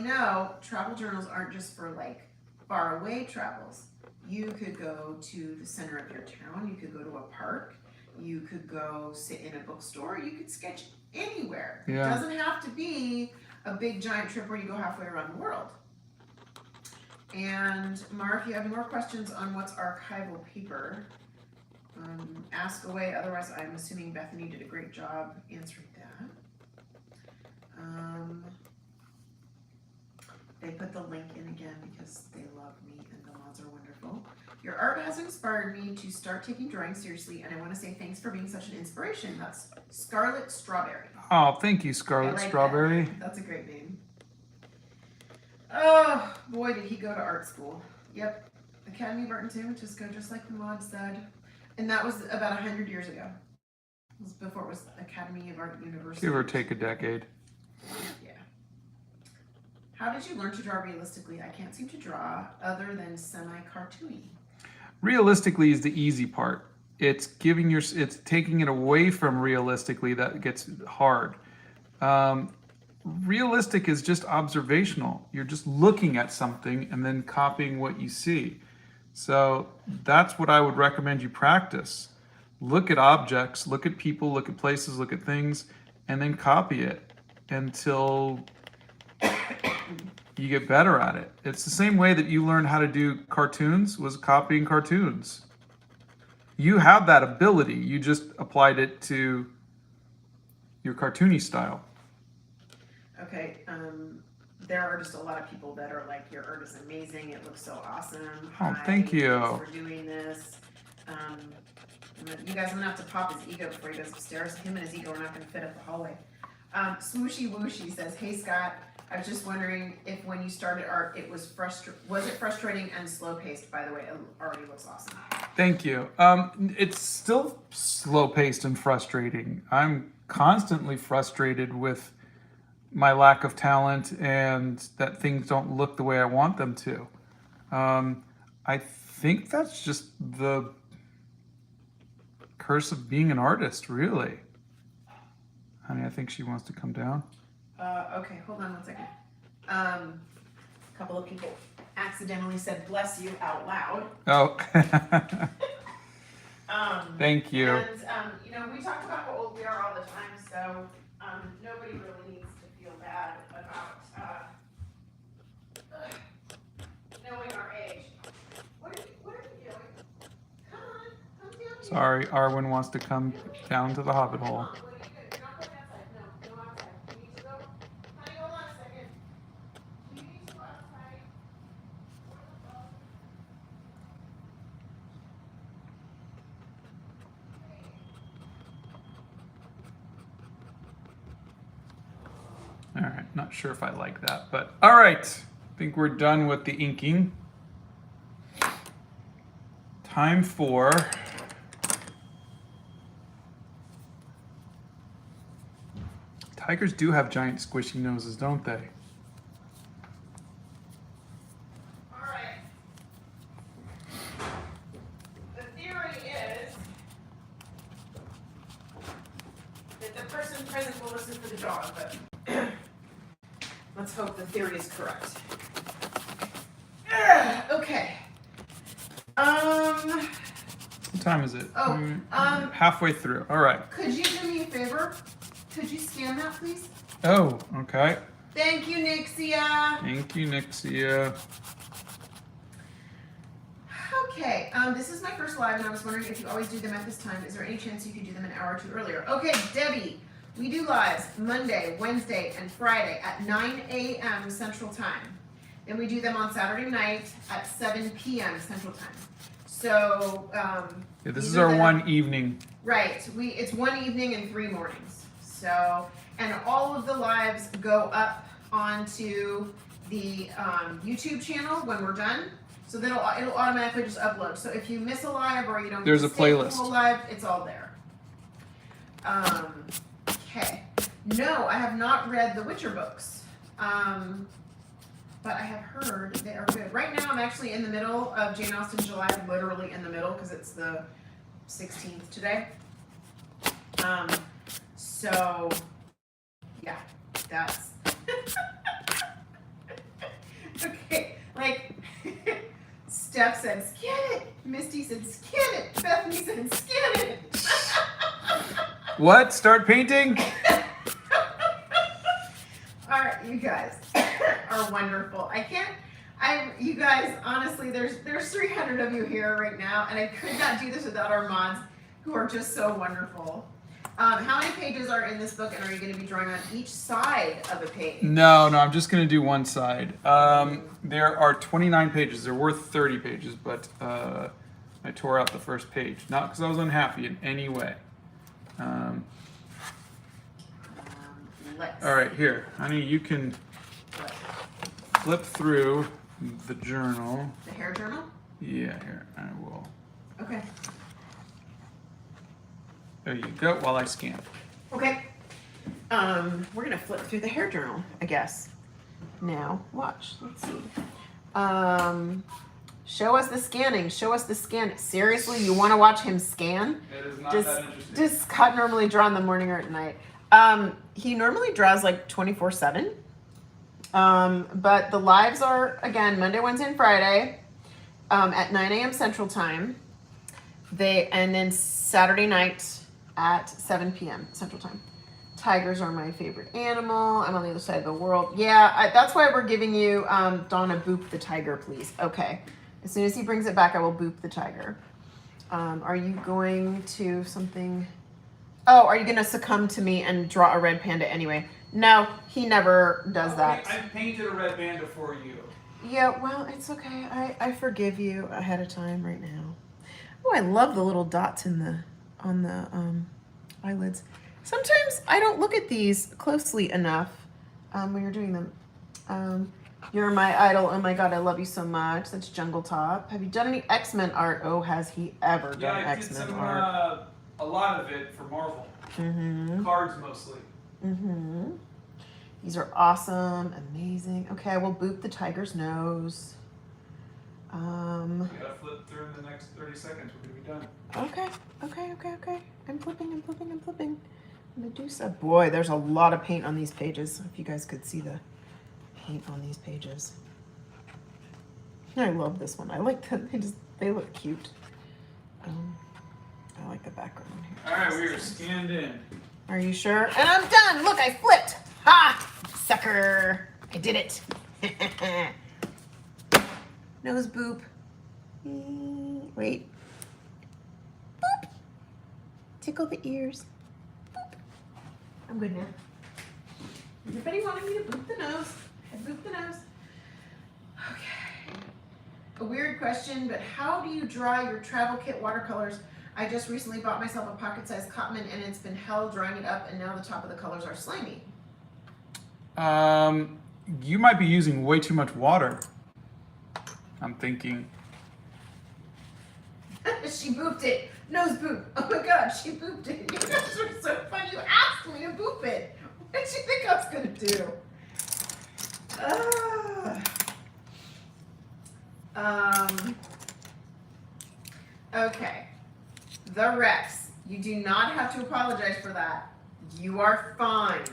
travel journals aren't just for like far away travels. You could go to the center of your town. You could go to a park. You could go sit in a bookstore. You could sketch anywhere. Yeah. It doesn't have to be a big giant trip where you go halfway around the world. And Mar, if you have more questions on what's archival paper, ask away. Otherwise, I'm assuming Bethany did a great job answering that. They put the link in again because they love me and the mods are wonderful. Your art has inspired me to start taking drawing seriously, and I want to say thanks for being such an inspiration. That's Scarlet Strawberry. Oh, thank you, I Scarlet like Strawberry. that. That's a great name. Oh, boy, did he go to art school. Yep. Academy of Art and San Francisco, just like the mod said. And that was about 100 years ago. It was before it was Academy of Art University. Give or take a decade. Yeah. How did you learn to draw realistically? I can't seem to draw other than semi-cartoony. Realistically is the easy part. It's taking it away from realistically that gets hard. Realistic is just observational. You're just looking at something and then copying what you see. So that's what I would recommend you practice. Look at objects, look at people, look at places, look at things, and then copy it until you get better at it. It's the same way that you learned how to do cartoons, was copying cartoons. You have that ability, you just applied it to your cartoony style. Okay, there are just a lot of people that are like, your art is amazing, it looks so awesome. Oh, thank you. Thanks for doing this. You guys, I'm gonna have to pop his ego before he goes upstairs. Him and his ego are not gonna fit up the hallway. Swooshy Wooshy says, hey Scott, I was just wondering if when you started art, it was frustrating and slow paced. By the way, it already looks awesome. Thank you. It's still slow paced and frustrating. I'm constantly frustrated with my lack of talent and that things don't look the way I want them to. I think that's just the curse of being an artist, really. Honey, I think she wants to come down. Okay, hold on one second. A couple of people accidentally said bless you out loud. Oh. Thank you. And, we talk about how old we are all the time, so nobody really needs to feel bad about knowing our age. What are you doing? Come on, come down here. Sorry, Arwen wants to come down to the Hobbit hole. What are you doing? You're not going outside. No, go outside. You need to go. Honey, hold on a second. You need to go outside. All right, not sure if I like that, but all right. I think we're done with the inking. Time for tigers do have giant squishy noses, don't they? All right. The theory is that the person present will listen for the dog, but let's hope the theory is correct. Okay. What time is it? Oh, halfway through. All right. could you do me a favor? Could you scan that, please? Oh, okay. Thank you, Nixia. Thank you, Nixia. Okay, this is my first live, and I was wondering if you always do them at this time. Is there any chance you could do them an hour or two earlier? Okay, Debbie, we do lives Monday, Wednesday, and Friday at 9 a.m. Central Time. Then we do them on Saturday night at 7 p.m. Central Time. So, Yeah, this is our one evening. Right, it's one evening and 3 mornings. So, and all of the lives go up onto the YouTube channel when we're done. So then it'll automatically just upload. So if you miss a live or you don't There's a playlist. The whole live, it's all there. Okay. No, I have not read the Witcher books. But I have heard they are good. Right now I'm actually in the middle of Jane Austen July, literally in the middle because it's the 16th today. So yeah, that's okay. Like Steph said, scan it. Misty said, scan it. Bethany said, scan it. What? Start painting? All right, you guys are wonderful. You guys, honestly, there's 300 of you here right now, and I could not do this without our mods, who are just so wonderful. How many pages are in this book, and are you going to be drawing on each side of a page? No, I'm just going to do one side. There are 29 pages. They're worth 30 pages, but I tore out the first page. Not because I was unhappy in any way. All right, here. Honey, you can flip through the journal. The hair journal? Yeah, here. I will. Okay. There you go, while I scan. Okay. We're gonna flip through the hair journal, I guess. Now, watch. Let's see. Show us the scanning. Show us the scan. Seriously, you want to watch him scan? It is not that interesting. Does Scott normally draw in the morning or at night? He normally draws like 24/7. But the lives are, again, Monday, Wednesday, and Friday at 9 a.m. Central Time. And then Saturday night at 7 p.m. Central Time. Tigers are my favorite animal. I'm on the other side of the world. Yeah, that's why we're giving you, Donna, boop the tiger, please. Okay. As soon as he brings it back, I will boop the tiger. Are you going to something... Oh, are you going to succumb to me and draw a red panda anyway? No, he never does that. I painted a red panda for you. Yeah, well, it's okay. I forgive you ahead of time right now. Oh, I love the little dots on the eyelids. Sometimes I don't look at these closely enough when you're doing them. You're my idol. Oh my God, I love you so much. That's Jungle Top. Have you done any X-Men art? Oh, has he ever done X-Men art? A lot of it for Marvel. Cards mostly. These are awesome, amazing. Okay, I will boop the tiger's nose. You gotta flip through in the next 30 seconds. We're gonna be done. Okay. I'm flipping. Medusa. Boy, there's a lot of paint on these pages. If you guys could see the paint on these pages. I love this one. I like that. They look cute. I like the background here. All right, we are scanned in. Are you sure? And I'm done. Look, I flipped. Ha! Sucker. I did it. Nose boop. Wait. Boop. Tickle the ears. Boop. I'm good now. Everybody wanted me to boop the nose. I booped the nose. Okay. A weird question, but how do you draw your travel kit watercolors? I just recently bought myself a pocket-sized Cotman, and it's been hell drying it up, and now the top of the colors are slimy. You might be using way too much water. I'm thinking. She booped it. Nose boop. Oh my God, she booped it. You guys are so fun. You asked me to boop it. What did you think I was gonna do? Okay. The Rex. You do not have to apologize for that. You are fine.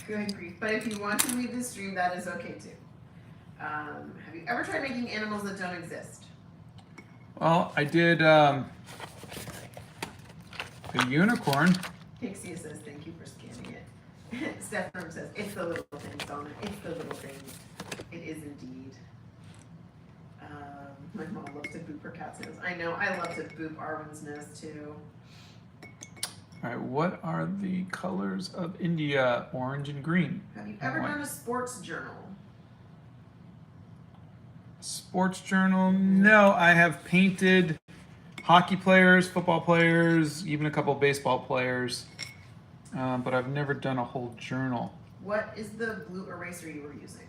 Good grief. But if you want to leave the stream, that is okay too. Have you ever tried making animals that don't exist? Well, I did a unicorn. Pixie says, thank you for scanning it. Steph says, it's the little things, Donna. It's the little things. It is indeed. My mom loves to boop her cat's nose. I know, I love to boop Arwen's nose too. All right, what are the colors of India? Orange and green. Have you ever done a sports journal? Sports journal? No, I have painted hockey players, football players, even a couple baseball players, but I've never done a whole journal. What is the blue eraser you were using?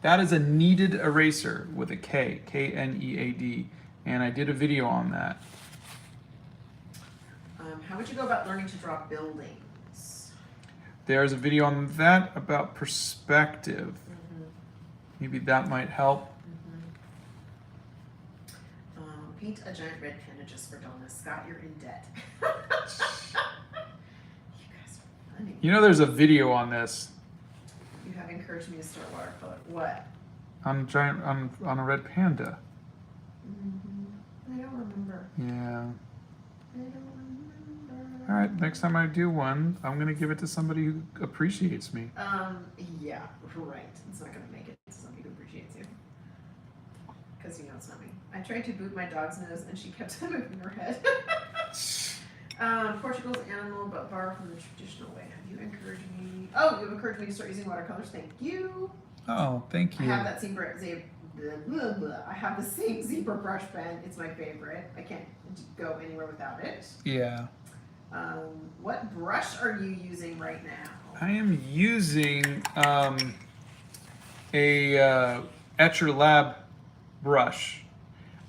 That is a kneaded eraser with a K, K-N-E-A-D, and I did a video on that. How would you go about learning to draw buildings? There's a video on that about perspective. Maybe that might help. Paint a giant red panda just for Donna. Scott, you're in debt. You guys are funny. You know there's a video on this. You have encouraged me to start watercolor. What? On a red panda. I don't remember. Yeah. I don't remember. All right, next time I do one, I'm gonna give it to somebody who appreciates me. Yeah, right. It's not gonna make it to somebody who appreciates you. Because you know it's not me. I tried to boot my dog's nose and she kept moving her head. Portugal's animal, but far from the traditional way. Have you encouraged me? Oh, you've encouraged me to start using watercolors. Thank you. Oh, thank I you. have that same I have the same zebra brush pen. It's my favorite. I can't go anywhere without it. Yeah. What brush are you using right now? I am using a Etcher Lab brush.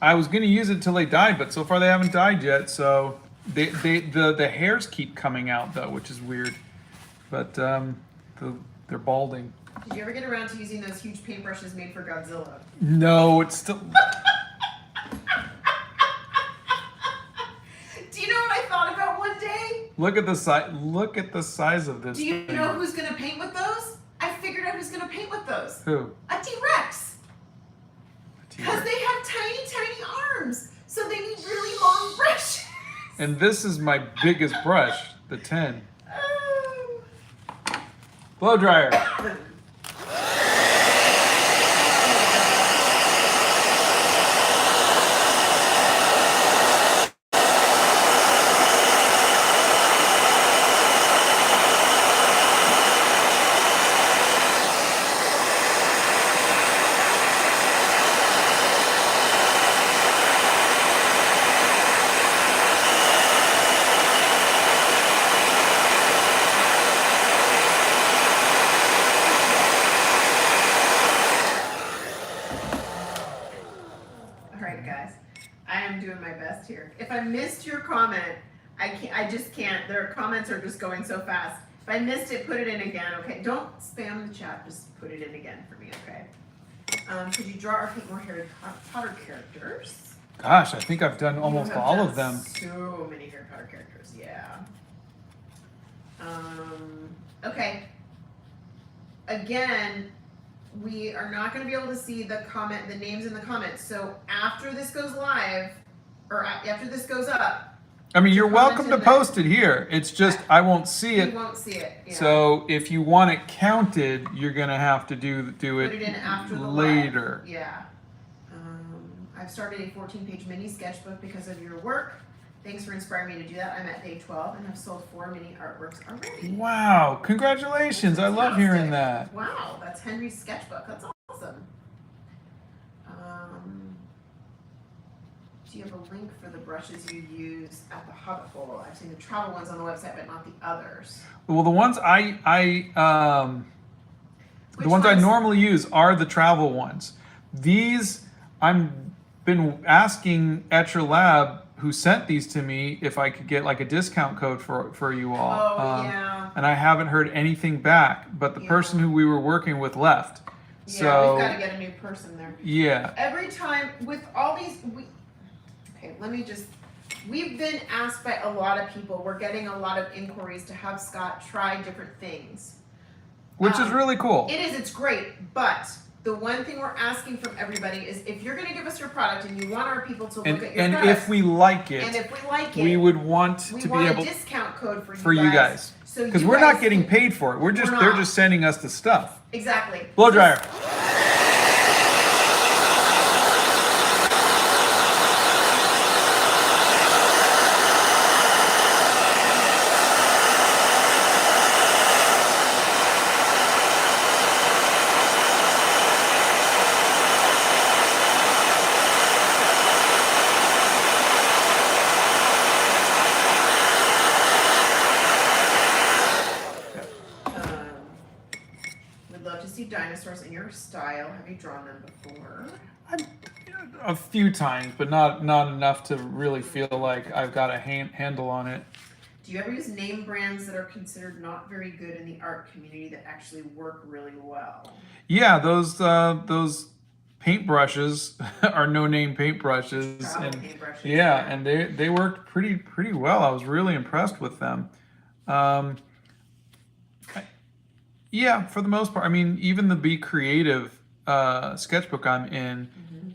I was going to use it till they died, but so far they haven't died yet. So the hairs keep coming out though, which is weird. But they're balding. Did you ever get around to using those huge paintbrushes made for Godzilla? No, it's still. Do you know what I thought about one day? Look at the size. Look at the size of this. Do you thing. know who's gonna paint with those? I figured out who's gonna paint with those. Who? A T-Rex. Because they have tiny, tiny arms, so they need really long brushes. And this is my biggest brush, the 10. Oh. Blow dryer. Here. If I missed your comment, I just can't. Their comments are just going so fast. If I missed it, put it in again, okay? Don't spam the chat, just put it in again for me, okay? Could you draw or paint more Harry Potter characters? Gosh, I think I've done almost all of them. So many Harry Potter characters, yeah. Okay. Again, we are not going to be able to see the names in the comments. So after this goes live, or after this goes up. I mean, you're welcome to post it here. It's just I won't see it. You won't see it. Yeah. So if you want it counted, you're gonna have to do it Put it in after the later. Live. Yeah. I've started a 14-page mini sketchbook because of your work. Thanks for inspiring me to do that. I'm at day 12 and have sold 4 mini artworks already. Wow! Congratulations! I love hearing that. Wow, that's Henry's sketchbook. That's awesome. Do you have a link for the brushes you use at the Hobbit Hole? I've seen the travel ones on the website, but not the others. Well, the ones I normally use are the travel ones. These I've been asking Etcher Lab, who sent these to me, if I could get like a discount code for you all. Oh, yeah. And I haven't heard anything back. But the person who we were working with left. Yeah, so, we've got to get a new person there. Yeah. Every time with all these, okay, we've been asked by a lot of people, we're getting a lot of inquiries to have Scott try different things. Which is really cool. It is, it's great, but the one thing we're asking from everybody is if you're going to give us your product and you want our people to look at your product. And if we like it, we would want to be able a discount code for you guys. Because we're not getting paid for it. They're just sending us the stuff. Exactly. Blow dryer. Dinosaurs in your style. Have you drawn them before? A few times, but not enough to really feel like I've got a handle on it. Do you ever use name brands that are considered not very good in the art community that actually work really well? Yeah, those paintbrushes are no-name paintbrushes. Paintbrushes. Yeah, and they worked pretty well. I was really impressed with them. Yeah, for the most part. I mean, even the Be Creative sketchbook I'm in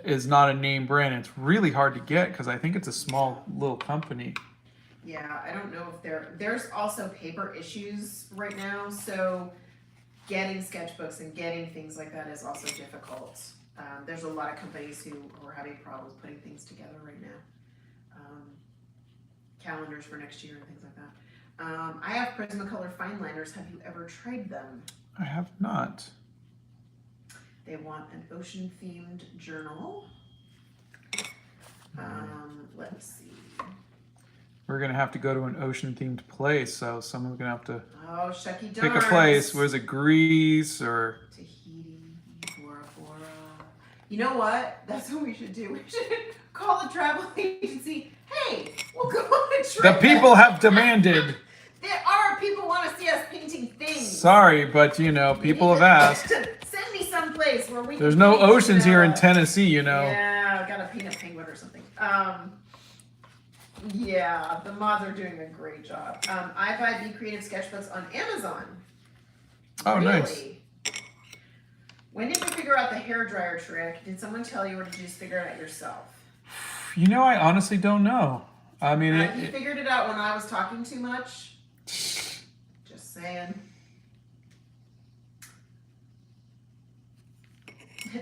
is not a name brand. It's really hard to get because I think it's a small little company. Yeah, I don't know if there's also paper issues right now, so getting sketchbooks and getting things like that is also difficult. There's a lot of companies who are having problems putting things together right now. calendars for next year and things like that. I have Prismacolor fine liners. Have you ever tried them? I have not. They want an ocean themed journal. Let's see. We're gonna have to go to an ocean themed place, so someone's gonna have to Oh, shucky pick a darns. place. Was it Greece or Tahiti, Bora Bora. You know what? That's what we should do. We should call the travel agency. Hey, we'll go on a trip. the people have demanded? There are people want to see us painting things. Sorry, but you know, people have asked. Send me someplace where we There's can no paint, oceans here in Tennessee, you know. Yeah, I gotta paint a penguin or something. Yeah, the mods are doing a great job. I buy Be Creative sketchbooks on Amazon. Oh, Really? nice. When did you figure out the hairdryer trick? Did someone tell you, or did you just figure it out yourself? You know, I honestly don't know. I mean, You figured it out when I was talking too much. Just saying.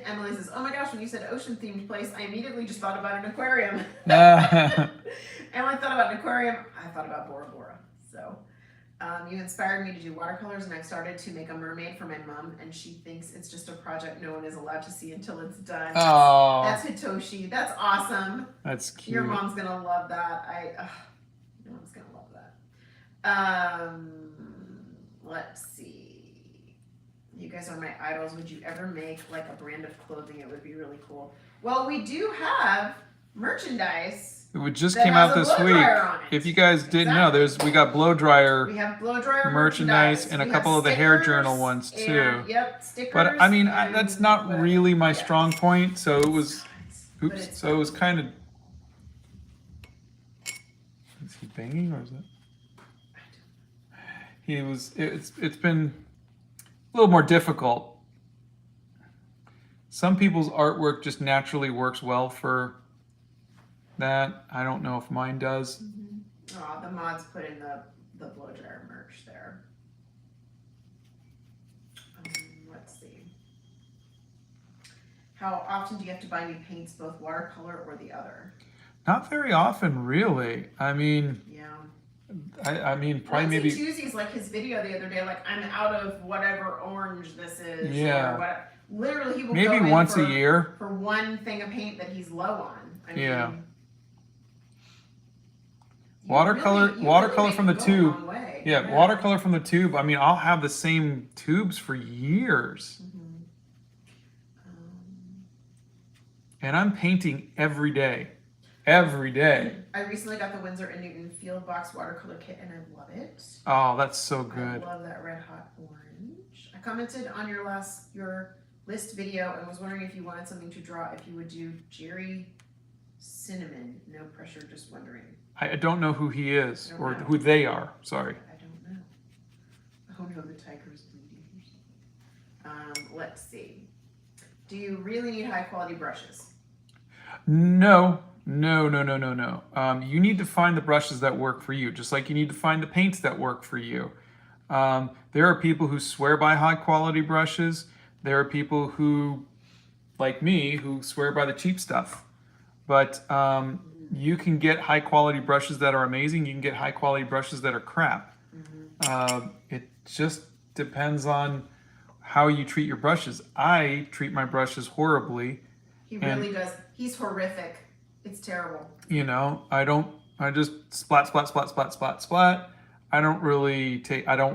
Emily says, "Oh my gosh, when you said ocean themed place, I immediately just thought about an aquarium." Emily thought about an aquarium. I thought about Bora Bora. So, you inspired me to do watercolors, and I've started to make a mermaid for my mom, and she thinks it's just a project no one is allowed to see until it's done. Oh, That's Hitoshi. That's awesome. that's cute. Your mom's gonna love that. Your mom's gonna love that. Let's see. You guys are my idols. Would you ever make like a brand of clothing? It would be really cool. Well, we do have merchandise. It just that came has out a this blow week. dryer on it. If you guys didn't know, Exactly. we got blow dryer We have blow dryer merchandise and a We couple have of the hair stickers journal ones too. and- Yep, stickers. But I mean, and that's not whatever. really my Yeah. strong point. So it was, But oops. it's So it was kind of. Is he banging or is it? He was. It's been a little more difficult. Some people's artwork just naturally works well for that. I don't know if mine does. Oh, the mods put in the blow dryer merch there. Let's see. How often do you have to buy new paints, both watercolor or the other? Not very often, really. I mean, Yeah. I mean, probably maybe. Tuesdays, like his video the other day, like I'm out of whatever orange this is. Yeah. Or what, literally, he will Maybe go in once for, a year. for one thing of paint that he's low on. I Yeah. mean, Watercolor really from the go a tube. long way. Yeah, watercolor from the tube. I mean, I'll have the same tubes for years. And I'm painting every day. Every day. I recently got the Winsor & Newton Field Box watercolor kit, and I love it. Oh, that's so good. I love that red hot orange. I commented on your list video and was wondering if you wanted something to draw, if you would do Jerry Cinnamon. No pressure, just wondering. I don't know who he is Don't or know. who they are. Sorry. I don't know. Oh no, the tiger's bleeding or something. Let's see. Do you really need high quality brushes? No. You need to find the brushes that work for you, just like you need to find the paints that work for you. There are people who swear by high quality brushes. There are people who, like me, who swear by the cheap stuff. But you can get high quality brushes that are amazing. You can get high quality brushes that are crap. It just depends on how you treat your brushes. I treat my brushes horribly. He really does. He's horrific. It's terrible. You know, I just splat. I don't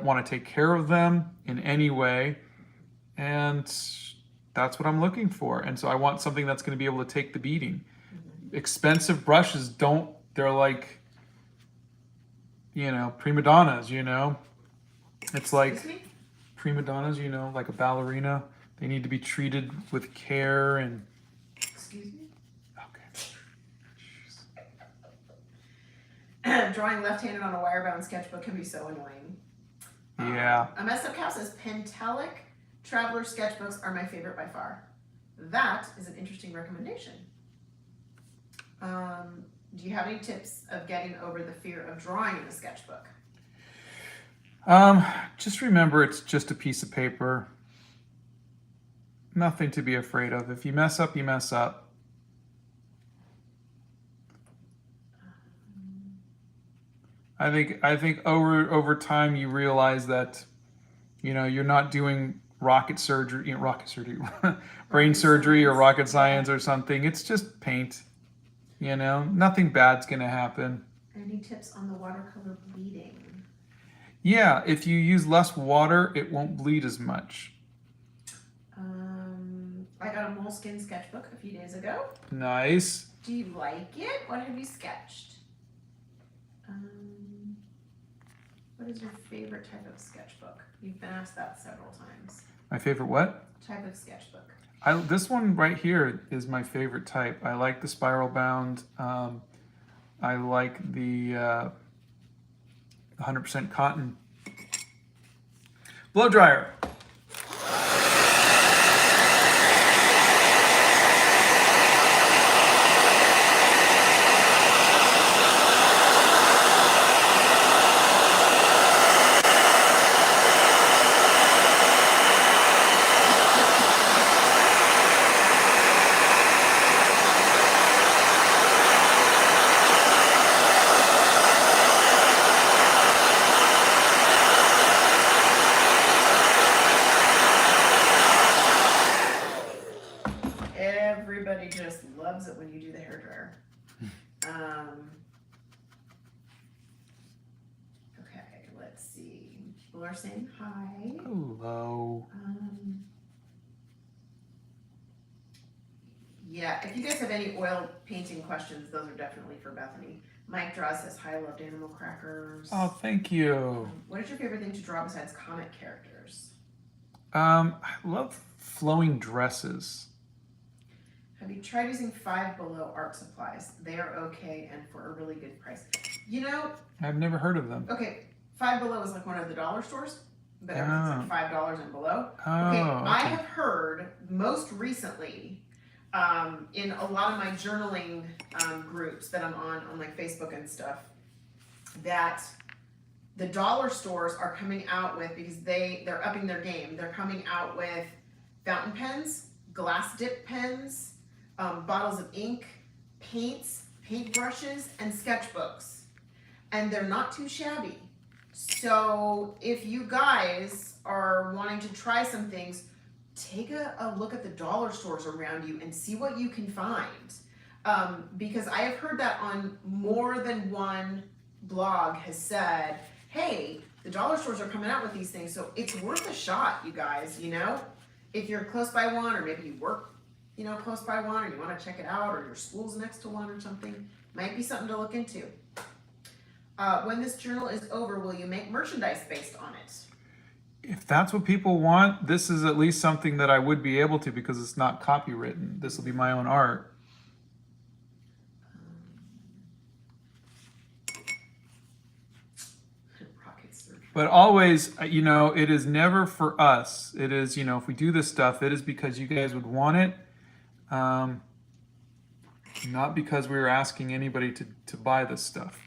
want to take care of them in any way. And that's what I'm looking for. And so I want something that's going to be able to take the beating. Expensive brushes they're like, you know, prima donnas, you know. It's like Excuse me? prima donnas, you know, like a ballerina. They need to be treated with care and. Excuse me? Okay. Drawing left-handed on a wire-bound sketchbook can be so annoying. Yeah. A messed up cow says Pentalic Traveler sketchbooks are my favorite by far. That is an interesting recommendation. Do you have any tips of getting over the fear of drawing in a sketchbook? Just remember it's just a piece of paper. Nothing to be afraid of. If you mess up, you mess up. I think over time you realize that, you're not doing rocket surgery, brain Rocket surgery or science. rocket science or something. It's just paint. Nothing bad's gonna happen. Any tips on the watercolor bleeding? Yeah, if you use less water, it won't bleed as much. I got a moleskin sketchbook a few days ago. Nice. Do you like it? What have you sketched? What is your favorite type of sketchbook? You've been asked that several times. My favorite what? Type of sketchbook. This one right here is my favorite type. I like the spiral bound. I like the 100% cotton. Blow dryer. Everybody just loves it when you do the hairdryer. Okay, let's see. People are saying hi. Hello. Yeah, if you guys have any oil painting questions, those are definitely for Bethany. Mike Draw says hi, loved animal crackers. Oh, thank you. What is your favorite thing to draw besides comic characters? I love flowing dresses. Have you tried using Five Below art supplies? They are okay and for a really good price. I've never heard of them. Okay, Five Below is like one of the dollar stores, but everything's like $5 and below. Okay, Oh, I have heard most recently in a lot of my journaling groups that I'm on like Facebook and stuff, that the dollar stores are coming out with, because they're upping their game, they're coming out with fountain pens, glass dip pens, bottles of ink, paints, paint brushes, and sketchbooks. And they're not too shabby. So if you guys are wanting to try some things, take a look at the dollar stores around you and see what you can find. Because I have heard that on more than one blog has said, hey, the dollar stores are coming out with these things, so it's worth a shot, you guys, If you're close by one, or maybe you work, close by one, or you want to check it out, or your school's next to one or something, might be something to look into. When this journal is over, will you make merchandise based on it? If that's what people want, this is at least something that I would be able to, because it's not copywritten. This will be my own art. But always, it is never for us. It is, if we do this stuff, it is because you guys would want it. Not because we were asking anybody to buy this stuff.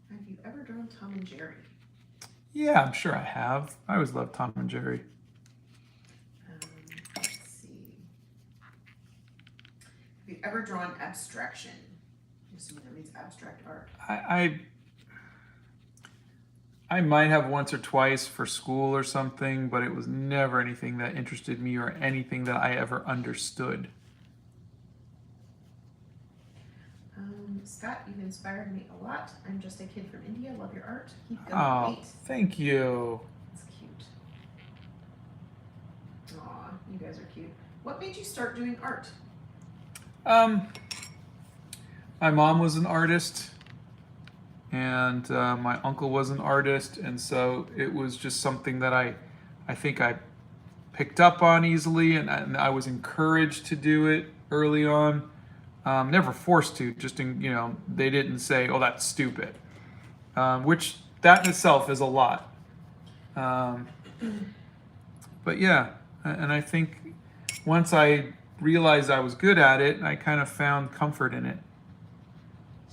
Have you ever drawn Tom and Jerry? Yeah, I'm sure I have. I always loved Tom and Jerry. Let's see. Have you ever drawn abstraction? I'm assuming that means abstract art. I might have once or twice for school or something, but it was never anything that interested me or anything that I ever understood. Scott, you've inspired me a lot. I'm just a kid from India. Love your art. Keep going. Oh, thank you. That's cute. Aw, you guys are cute. What made you start doing art? My mom was an artist, and my uncle was an artist, and so it was just something that I think I picked up on easily, and I was encouraged to do it early on. Never forced to, just they didn't say, oh, that's stupid, which that in itself is a lot. But yeah, and I think once I realized I was good at it, I kind of found comfort in it.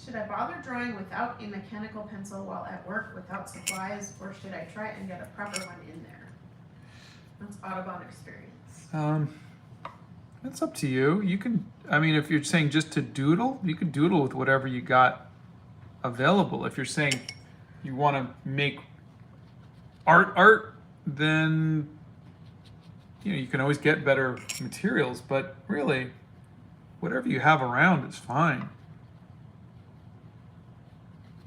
Should I bother drawing without a mechanical pencil while at work without supplies, or should I try and get a proper one in there? That's Audubon experience. It's up to you. You can, I mean, if you're saying just to doodle, you can doodle with whatever you got available. If you're saying you want to make art, then you can always get better materials, but really, whatever you have around is fine.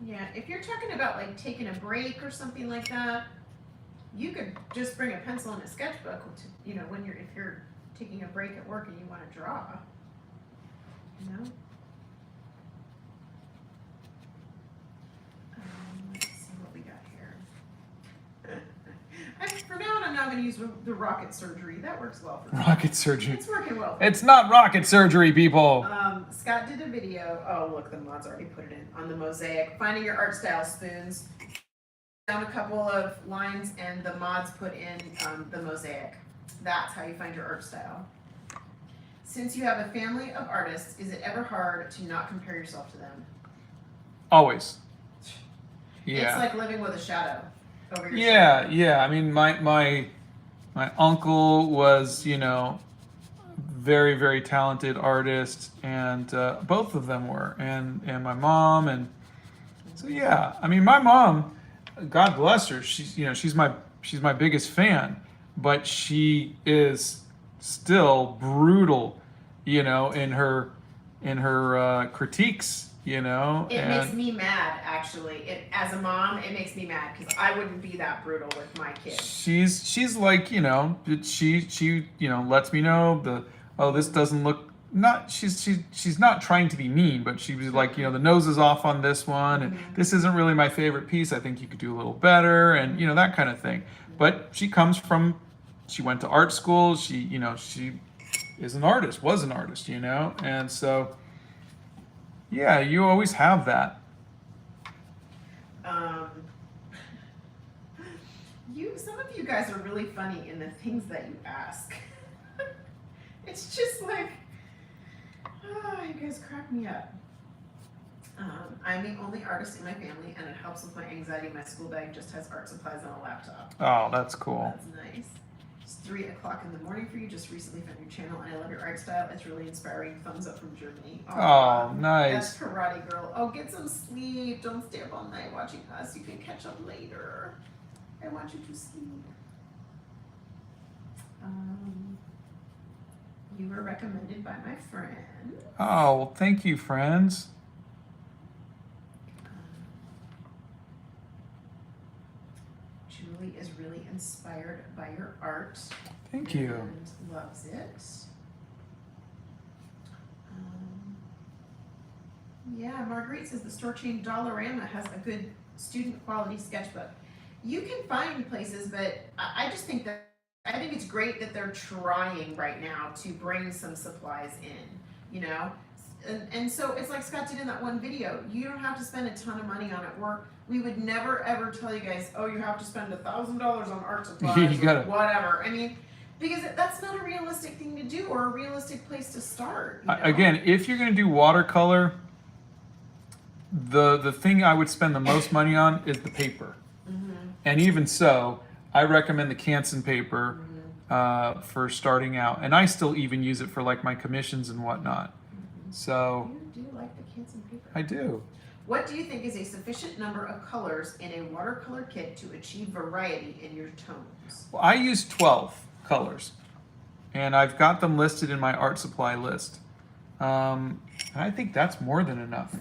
Yeah, if you're talking about like taking a break or something like that, you could just bring a pencil and a sketchbook to, if you're taking a break at work and you want to draw. Let's see what we got here. For now on, I'm not going to use the rocket surgery. That works well for me. Rocket surgery. It's working well. It's not rocket surgery, people. Scott did a video. Oh, look, the mods already put it in on the mosaic. Finding your art style spoons. Down a couple of lines, and the mods put in the mosaic. That's how you find your art style. Since you have a family of artists, is it ever hard to not compare yourself to them? Always. Yeah. It's like living with a shadow over your shoulder. Yeah. I mean, my uncle was, very, very talented artist, and both of them were, and my mom, and so yeah. I mean, my mom, God bless her, she's my biggest fan, but she is still brutal, in her critiques, It makes me mad, actually. As a mom, it makes me mad because I wouldn't be that brutal with my kids. She's like, she lets me know this doesn't look, not she's not trying to be mean, but she was like, the nose is off on this one, and this isn't really my favorite piece. I think you could do a little better, and that kind of thing. But she went to art school. She is an artist, was an artist, and so yeah, you always have that. Some of you guys are really funny in the things that you ask. It's just like, you guys crack me up. I'm the only artist in my family, and it helps with my anxiety. My school bag just has art supplies and a laptop. Oh, that's cool. That's nice. It's 3 o'clock in the morning for you. Just recently found your channel, and I love your art style. It's really inspiring. Thumbs up from Germany. Oh, nice. That's Karate Girl. Oh, get some sleep. Don't stay up all night watching us. You can catch up later. I want you to sleep. You were recommended by my friend. Oh, well, thank you, friends. Julie is really inspired by your art. Thank you. And loves it. Yeah, Marguerite says the store chain Dollarama has a good student quality sketchbook. You can find places, but I just think that I think it's great that they're trying right now to bring some supplies in, and so it's like Scott did in that one video. You don't have to spend a ton of money on it. We would never ever tell you guys, oh, you have to spend $1,000 on art supplies or whatever. I mean, because that's not a realistic thing to do or a realistic place to start. Again, if you're going to do watercolor, the thing I would spend the most money on is the paper. And even so, I recommend the Canson paper for starting out, and I still even use it for like my commissions and whatnot. So you do like the Canson paper. I do. What do you think is a sufficient number of colors in a watercolor kit to achieve variety in your tones? Well, I use 12 colors, and I've got them listed in my art supply list. And I think that's more than enough.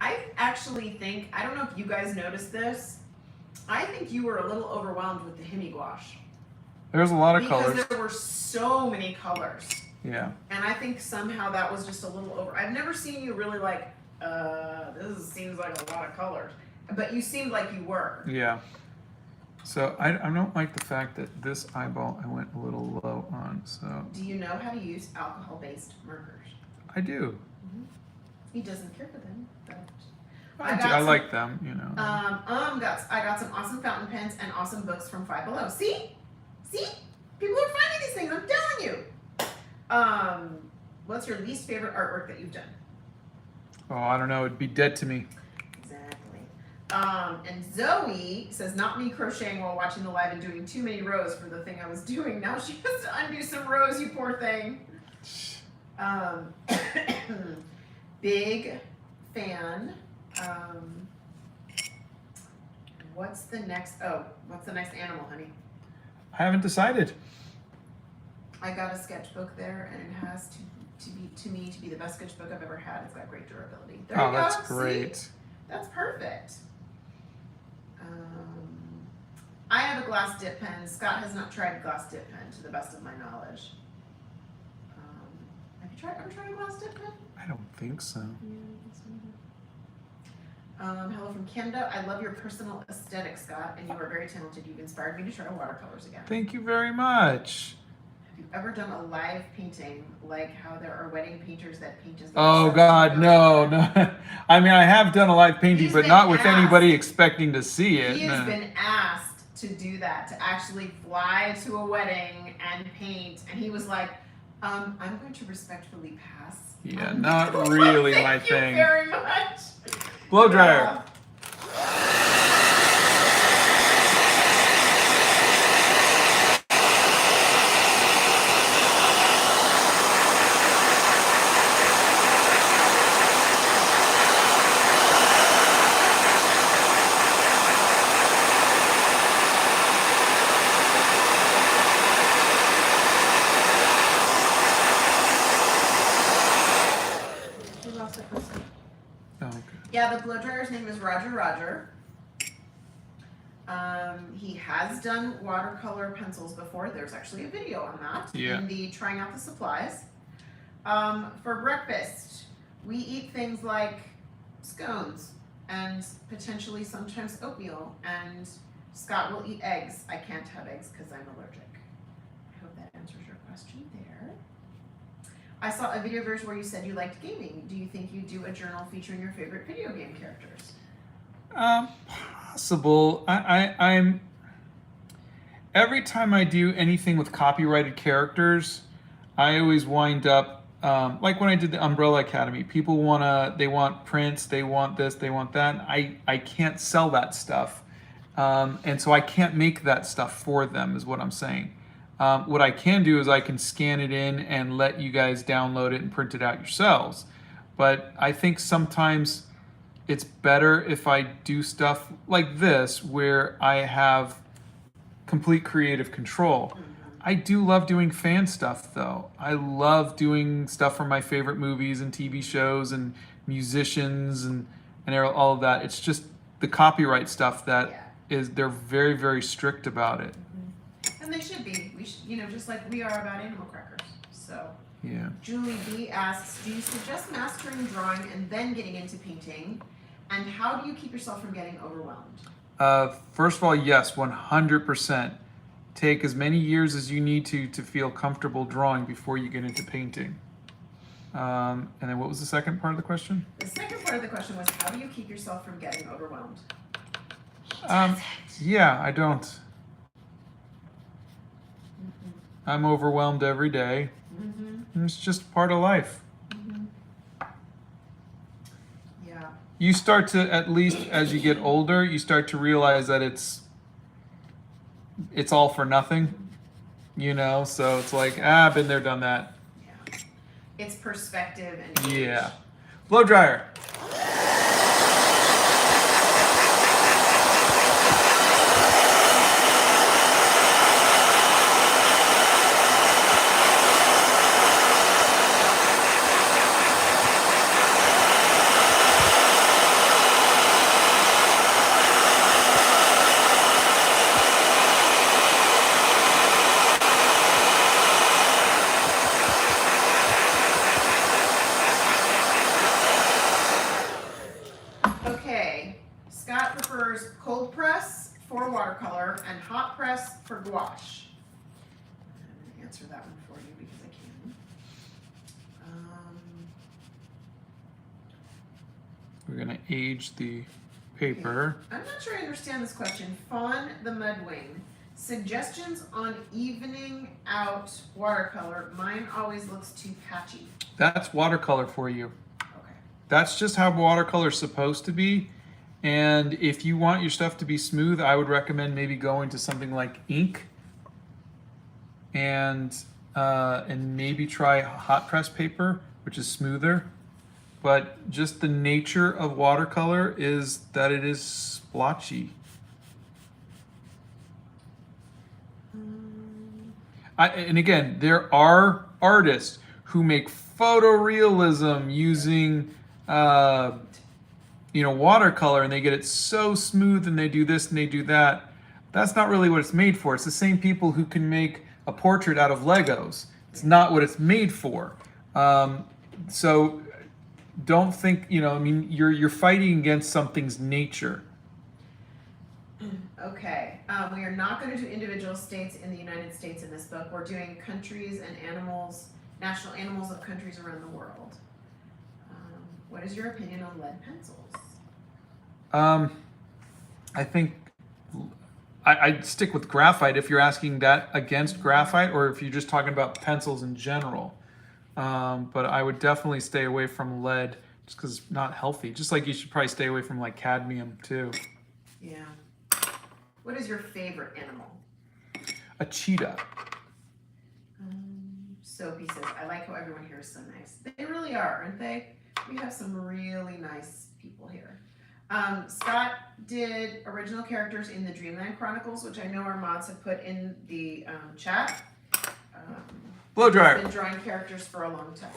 I actually think, I don't know if you guys noticed this, I think you were a little overwhelmed with the Hemi gouache. There's a lot of colors. Because there were so many colors. Yeah. And I think somehow that was just a little over. I've never seen you really like, this seems like a lot of colors. But you seemed like you were. Yeah. So I don't like the fact that this eyeball I went a little low on. So. Do you know how to use alcohol-based markers? I do. He doesn't care for them, but I like them, I got some awesome fountain pens and awesome books from Five Below. See, people are finding these things. I'm telling you. What's your least favorite artwork that you've done? Oh, I don't know. It'd be dead to me. Exactly. And Zoe says, not me crocheting while watching the live and doing too many rows for the thing I was doing. Now she has to undo some rows, you poor thing. Big fan. What's the next animal, honey? I haven't decided. I got a sketchbook there, and it has to be the best sketchbook I've ever had. It's got great durability. There you go. That's See? great. That's perfect. I have a glass dip pen. Scott has not tried glass dip pen, to the best of my knowledge. Have you ever tried a glass dip pen? I don't think so. Hello from Canada. I love your personal aesthetic, Scott, and you are very talented. You've inspired me to try watercolors again. Thank you very much. Have you ever done a live painting, like how there are wedding painters that paint as Oh God, no. I mean, I have done a live painting, He's but been not with asked. anybody expecting to see it. He has No. been asked to do that, to actually fly to a wedding and paint, and he was like, I'm going to respectfully pass. Yeah, not really my Thank you thing. very much. Blow dryer. We lost it for a second. Oh, okay. Yeah, the blow dryer's name is Roger. He has done watercolor pencils before. There's actually a video on that in the trying out the supplies. For breakfast, we eat things like scones and potentially sometimes oatmeal, and Scott will eat eggs. I can't have eggs because I'm allergic. I hope that answers your question there. I saw a video version where you said you liked gaming. Do you think you'd do a journal featuring your favorite video game characters? Possible. I'm every time I do anything with copyrighted characters, I always wind up like when I did the Umbrella Academy. People they want prints, they want this, they want that. I can't sell that stuff, and so I can't make that stuff for them. Is what I'm saying. What I can do is I can scan it in and let you guys download it and print it out yourselves. But I think sometimes it's better if I do stuff like this where I have complete creative control. I do love doing fan stuff though. I love doing stuff from my favorite movies and TV shows and musicians and all of that. It's just the copyright stuff that they're very, very strict about it. And they should be. We should, just like we are about animal crackers. So Yeah. Julie B asks, do you suggest mastering drawing and then getting into painting? And how do you keep yourself from getting overwhelmed? First of all, yes, 100%. Take as many years as you need to feel comfortable drawing before you get into painting. And then what was the second part of the question? The second part of the question was, how do you keep yourself from getting overwhelmed? Yeah, I don't. I'm overwhelmed every day. It's just part of life. Yeah. You start to, at least as you get older, you start to realize that it's all for nothing, so it's like, been there, done that. Yeah. It's perspective and age. Yeah. Blow dryer. Cold press for watercolor and hot press for gouache. I'm going to answer that one for you because I can. We're going to age the paper. Okay. I'm not sure I understand this question. Fawn the Mudwing. Suggestions on evening out watercolor. Mine always looks too patchy. That's watercolor for you. Okay. That's just how watercolor's supposed to be. And if you want your stuff to be smooth, I would recommend maybe going to something like ink and and maybe try hot press paper, which is smoother. But just the nature of watercolor is that it is splotchy. And again, there are artists who make photorealism using, watercolor, and they get it so smooth, and they do this and they do that. That's not really what it's made for. It's the same people who can make a portrait out of Legos. It's not what it's made for. So don't think, you're fighting against something's nature. Okay, we are not going to do individual states in the United States in this book. We're doing countries and animals, national animals of countries around the world. What is your opinion on lead pencils? I think I'd stick with graphite if you're asking that against graphite, or if you're just talking about pencils in general. But I would definitely stay away from lead just because it's not healthy. Just like you should probably stay away from like cadmium too. Yeah. What is your favorite animal? A cheetah. Sophie says, I like how everyone here is so nice. They really are, aren't they? We have some really nice people here. Scott did original characters in the Dreamland Chronicles, which I know our mods have put in the chat. Blow dryer. He's been drawing characters for a long time.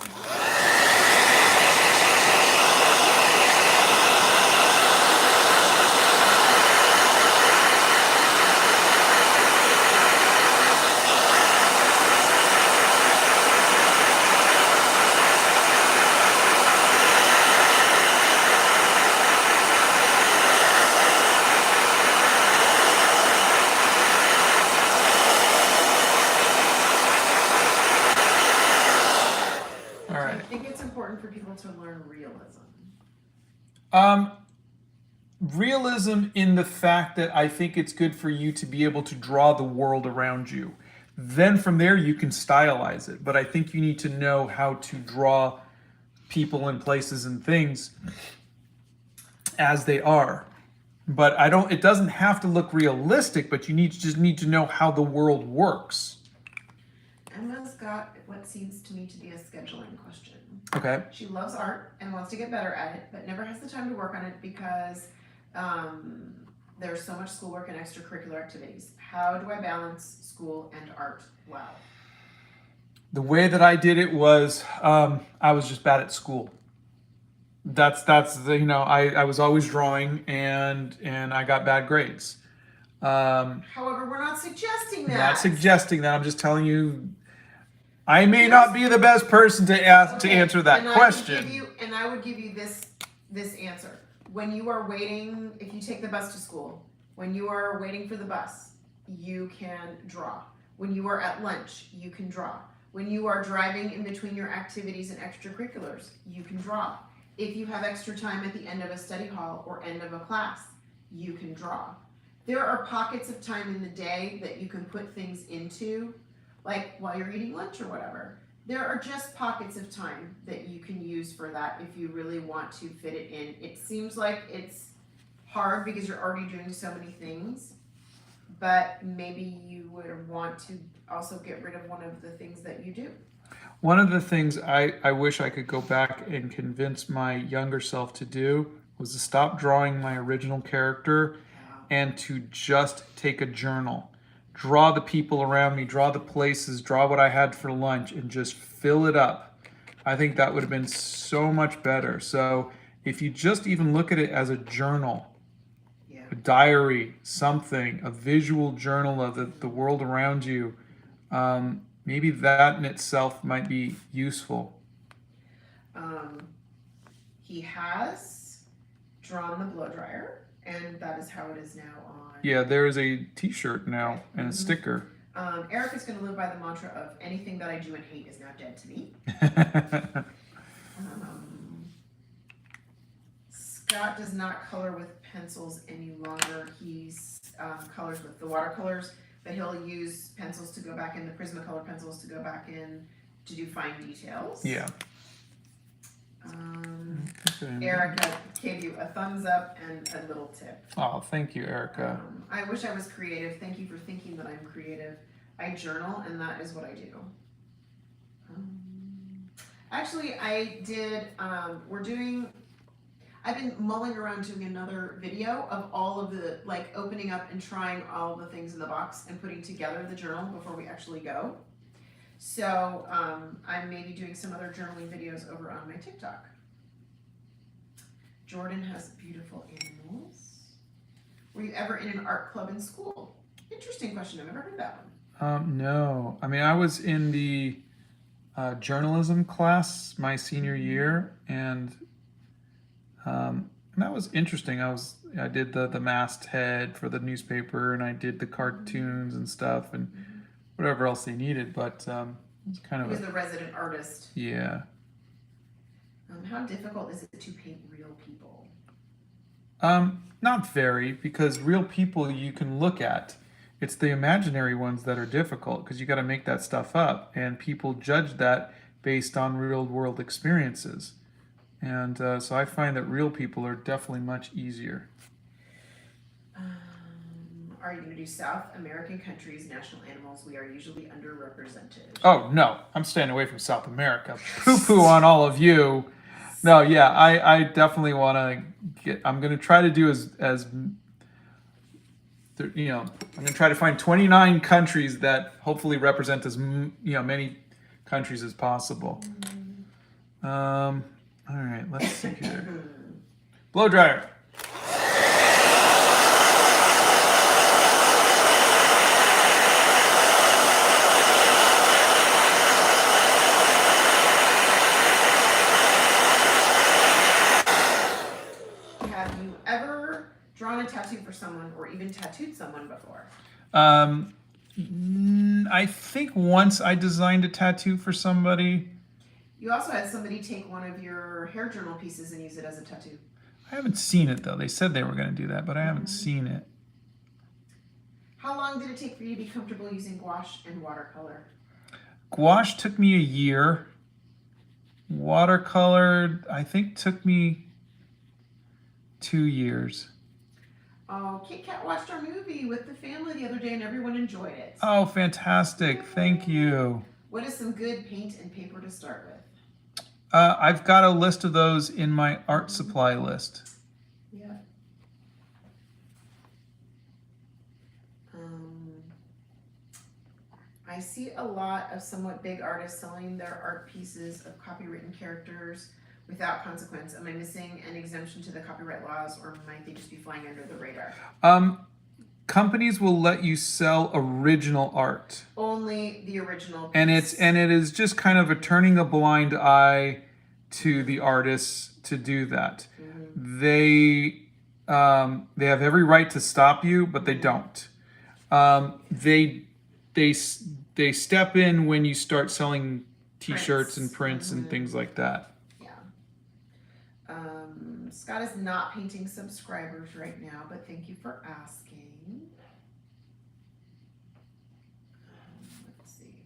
For people to learn realism? Realism in the fact that I think it's good for you to be able to draw the world around you. Then from there you can stylize it. But I think you need to know how to draw people and places and things as they are. But it doesn't have to look realistic, but you just need to know how the world works. Emma's got what seems to me to be a scheduling question. Okay. She loves art and wants to get better at it, but never has the time to work on it because there's so much schoolwork and extracurricular activities. How do I balance school and art well? The way that I did it was I was just bad at school. That's I was always drawing and I got bad grades. However, we're not suggesting that. Not suggesting that. I'm just telling you. I may not be the best person to answer that question. I would give you this answer. When you are waiting, if you take the bus to school, when you are waiting for the bus, you can draw. When you are at lunch, you can draw. When you are driving in between your activities and extracurriculars, you can draw. If you have extra time at the end of a study hall or end of a class, you can draw. There are pockets of time in the day that you can put things into, like while you're eating lunch or whatever. There are just pockets of time that you can use for that if you really want to fit it in. It seems like it's hard because you're already doing so many things, but maybe you would want to also get rid of one of the things that you do. One of the things I wish I could go back and convince my younger self to do was to stop drawing my original character and to just take a journal. Draw the people around me, draw the places, draw what I had for lunch, and just fill it up. I think that would have been so much better. So if you just even look at it as a journal, a diary, something, a visual journal of the world around you, maybe that in itself might be useful. He has drawn the blow dryer, and that is how it is now on. Yeah, there is a t-shirt now and a sticker. Eric is going to live by the mantra of anything that I do and hate is now dead to me. Scott does not color with pencils any longer. He's colors with the watercolors, but he'll use pencils to go back in, the Prismacolor pencils to go back in to do fine details. Yeah. Erica gave you a thumbs up and a little tip. Oh, thank you, Erica. I wish I was creative. Thank you for thinking that I'm creative. I journal, and that is what I do. Actually, I did, I've been mulling around doing another video of all of the, like, opening up and trying all the things in the box and putting together the journal before we actually go. So I'm maybe doing some other journaling videos over on my TikTok. Jordan has beautiful animals. Were you ever in an art club in school? Interesting question. I've never heard that one. No. I mean, I was in the journalism class my senior year, and that was interesting. I did the masthead for the newspaper, and I did the cartoons and stuff, and whatever else they needed. But it's kind of He was the resident artist. Yeah. How difficult is it to paint real people? Not very, because real people you can look at. It's the imaginary ones that are difficult, because you got to make that stuff up, and people judge that based on real world experiences. And so I find that real people are definitely much easier. Are you going to do South American countries, national animals? We are usually underrepresented. Oh, no. I'm staying away from South America. Poo-poo on all of you. No, yeah, I definitely want to get... I'm going to try to do as you know, I'm going to try to find 29 countries that hopefully represent as many countries as possible. All right, let's see here. Blow dryer. Have you ever drawn a tattoo for someone or even tattooed someone before? I think once I designed a tattoo for somebody. You also had somebody take one of your hair journal pieces and use it as a tattoo. I haven't seen it, though. They said they were going to do that, but I haven't seen it. How long did it take for you to be comfortable using gouache and watercolor? Gouache took me a year. Watercolor, I think, took me 2 years. Oh, Kit Kat watched our movie with the family the other day and everyone enjoyed it. Oh, fantastic. Thank you. What is some good paint and paper to start with? I've got a list of those in my art supply list. Yeah. I see a lot of somewhat big artists selling their art pieces of copywritten characters without consequence. Am I missing an exemption to the copyright laws, or might they just be flying under the radar? Companies will let you sell original art. Only the original piece. And it is just kind of a turning a blind eye to the artists to do that. Mm-hmm. They have every right to stop you, but they don't. They step in when you start selling T-shirts and prints and things like that. Yeah. Scott is not painting subscribers right now, but thank you for asking. Let's see.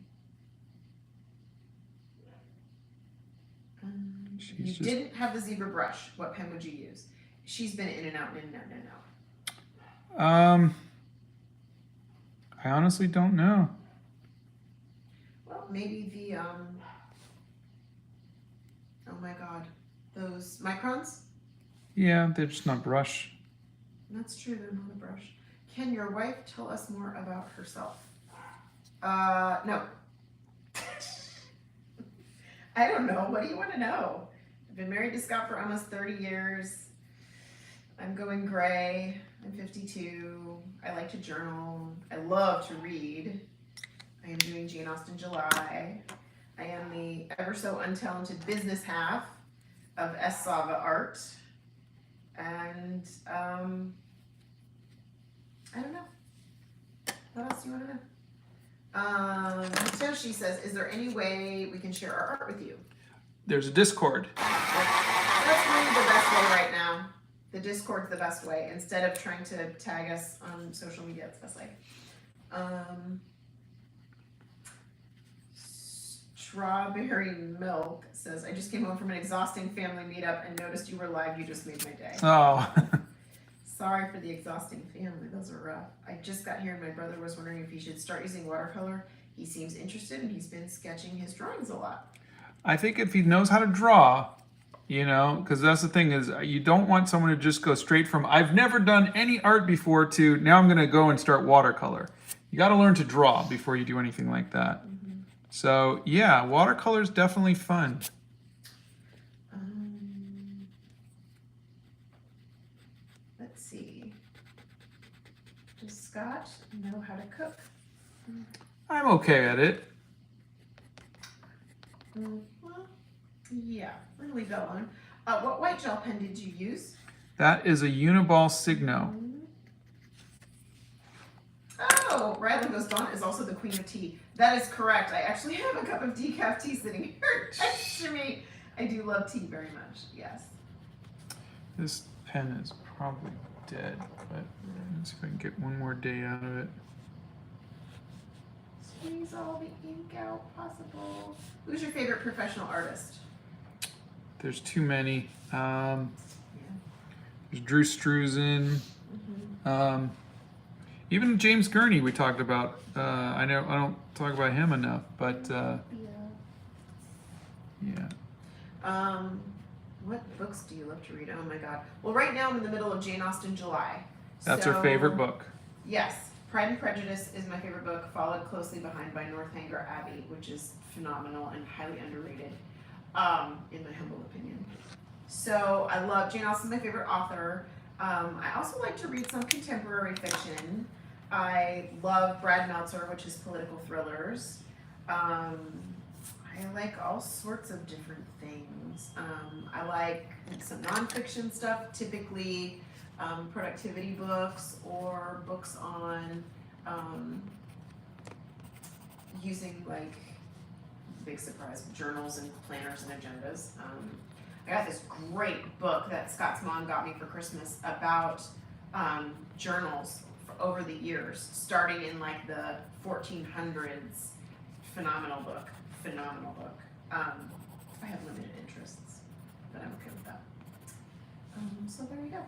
You didn't have the zebra brush. What pen would you use? She's been in and out, in and out, in and out. I honestly don't know. Well, maybe the oh my god, those microns? Yeah, they're just not brush. That's true, they're not a brush. Can your wife tell us more about herself? No. I don't know. What do you want to know? I've been married to Scott for almost 30 years. I'm going gray. I'm 52. I like to journal. I love to read. I am doing Jane Austen July. I am the ever so untalented business half of S. Sava Art. And I don't know. What else do you want to know? Hitoshi says, is there any way we can share our art with you? There's a Discord. That's really the best way right now. The Discord's the best way. Instead of trying to tag us on social media, it's the best way. Strawberry Milk says, I just came home from an exhausting family meetup and noticed you were live. You just made my day. Oh. Sorry for the exhausting family. Those are rough. I just got here and my brother was wondering if he should start using watercolor. he seems interested and he's been sketching his drawings a lot. I think if he knows how to draw, you know, because that's the thing is you don't want someone to just go straight from I've never done any art before to now I'm going to go and start watercolor. You got to learn to draw before you do anything like that. So yeah, watercolor is definitely fun. Let's see. Does Scott know how to cook? I'm okay at it. Well, yeah, I'm gonna leave that alone. What white gel pen did you use? That is a Uniball Signo. Oh, Rylan goes, Dawn is also the queen of tea. That is correct. I actually have a cup of decaf tea sitting here next to me. I do love tea very much, yes. This pen is probably dead, but let's see if I can get one more day out of it. Squeeze all the ink out possible. Who's your favorite professional artist? There's too many. Yeah. There's Drew Struzan. Even James Gurney we talked about. I know I don't talk about him enough, but yeah. What books do you love to read? Oh my God. Well, right now I'm in the middle of Jane Austen July. That's her favorite book. Yes. Pride and Prejudice is my favorite book, followed closely behind by Northanger Abbey, which is phenomenal and highly underrated, in my humble opinion. So I love Jane Austen, my favorite author. I also like to read some contemporary fiction. I love Brad Meltzer, which is political thrillers. I like all sorts of different things. I like some nonfiction stuff, typically productivity books or books on using, like, big surprise, journals and planners and agendas. I got this great book that Scott's mom got me for Christmas about journals for over the years, starting in like the 1400s. Phenomenal book. I have limited interests, but I'm okay with that. So there you go.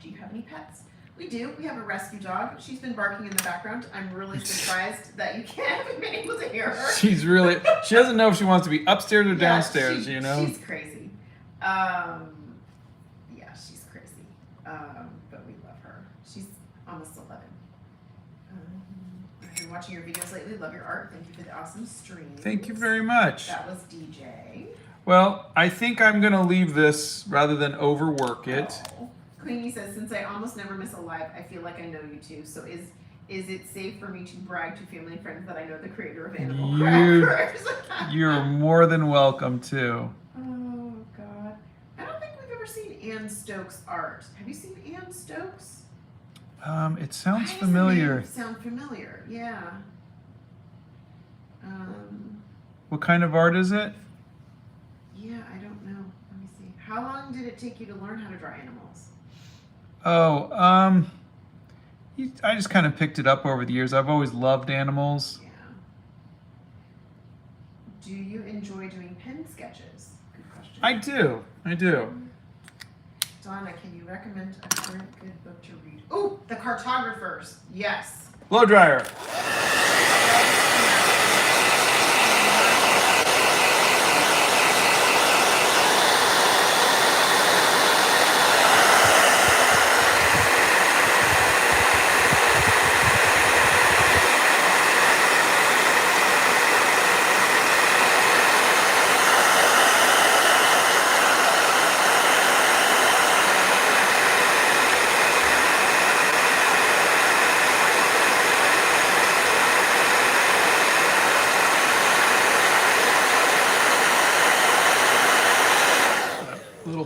Do you have any pets? We do. We have a rescue dog. She's been barking in the background. I'm really surprised that you haven't been able to hear her. She doesn't know if she wants to be upstairs or downstairs, you know? She's crazy. Yeah, she's crazy. But we love her. She's almost 11. I've been watching your videos lately. Love your art. Thank you for the awesome stream. Thank you very much. That was DJ. Well, I think I'm going to leave this rather than overwork it. Oh. Queenie says, since I almost never miss a live, I feel like I know you too. So is it safe for me to brag to family and friends that I know the creator of Animal Crackers? You're more than welcome to. Oh, God. I don't think we've ever seen Ann Stokes' art. Have you seen Ann Stokes? It sounds familiar. Sound familiar, yeah. What kind of art is it? Yeah, I don't know. Let me see. How long did it take you to learn how to draw animals? Oh, I just kind of picked it up over the years. I've always loved animals. Yeah. Do you enjoy doing pen sketches? Good question. I do. Donna, can you recommend a current good book to read? Oh, The Cartographers. Yes. Blow dryer.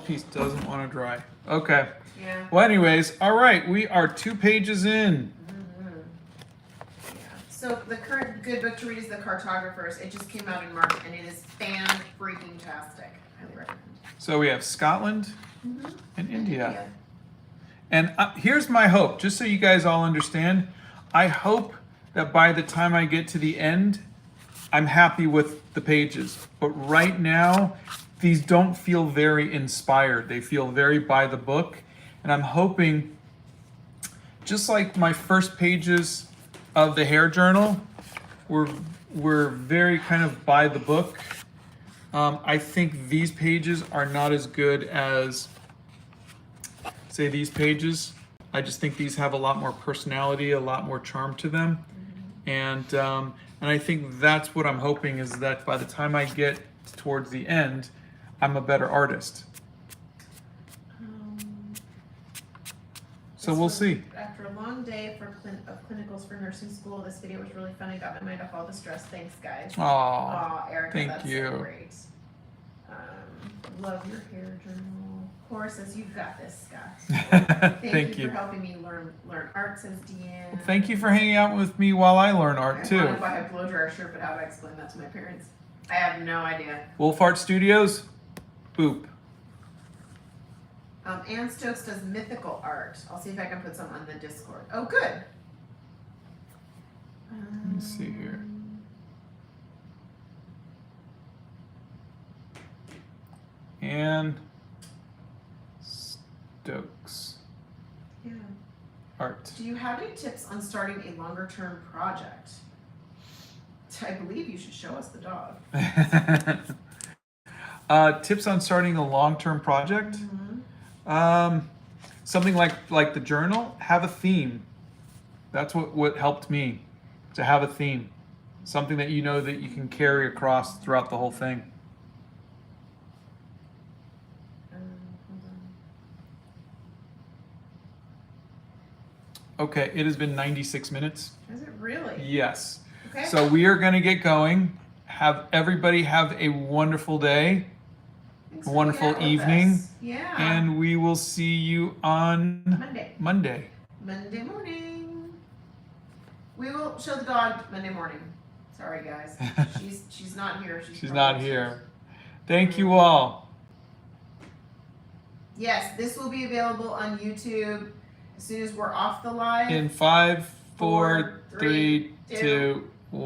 Piece doesn't want to dry. Okay. Yeah. Well, anyways, all right. We are 2 pages in. Yeah. So the current good book to read is The Cartographers. It just came out in March, and it is fan-freaking-tastic. Highly recommend. So we have Scotland and India. And here's my hope, just so you guys all understand. I hope that by the time I get to the end, I'm happy with the pages. But right now, these don't feel very inspired. They feel very by the book. And I'm hoping, just like my first pages of the hair journal, we're very kind of by the book. I think these pages are not as good as, say, these pages. I just think these have a lot more personality, a lot more charm to them, and I think that's what I'm hoping, is that by the time I get towards the end, I'm a better artist. So we'll see. After a long day of clinicals for nursing school, this video was really fun. I got my mind off all the stress. Thanks, guys. Aw, Erica, thank that's you. so great. Love your hair journal. Cora says you've got this, Scott. Thank you for helping me learn art, says Deanne. Well, thank you for hanging out with me while I learn art too. I want to buy a blow dryer shirt, but how do I explain that to my parents? I have no idea. Wolf Art Studios, boop. Ann Stokes does mythical art. I'll see if I can put some on the Discord. Oh, good. Let me see here. Ann Stokes. Yeah. Art. Do you have any tips on starting a longer term project? I believe you should show us the dog. Tips on starting a long-term project? Something like the journal, have a theme. That's what helped me, to have a theme. Something that you know that you can carry across throughout the whole thing. Hold on. Okay, it has been 96 minutes. Is it really? Yes. Okay. So we are going to get going. Have everybody have a wonderful day, Thanks a for wonderful hanging out with evening, us. Yeah. and we will see you on Monday Monday. morning. We will show the dog Monday morning. Sorry, guys. She's not here. She's not here. Thank you all. Yes, this will be available on YouTube as soon as we're off the live. In 5, 4, 3, 2, 1.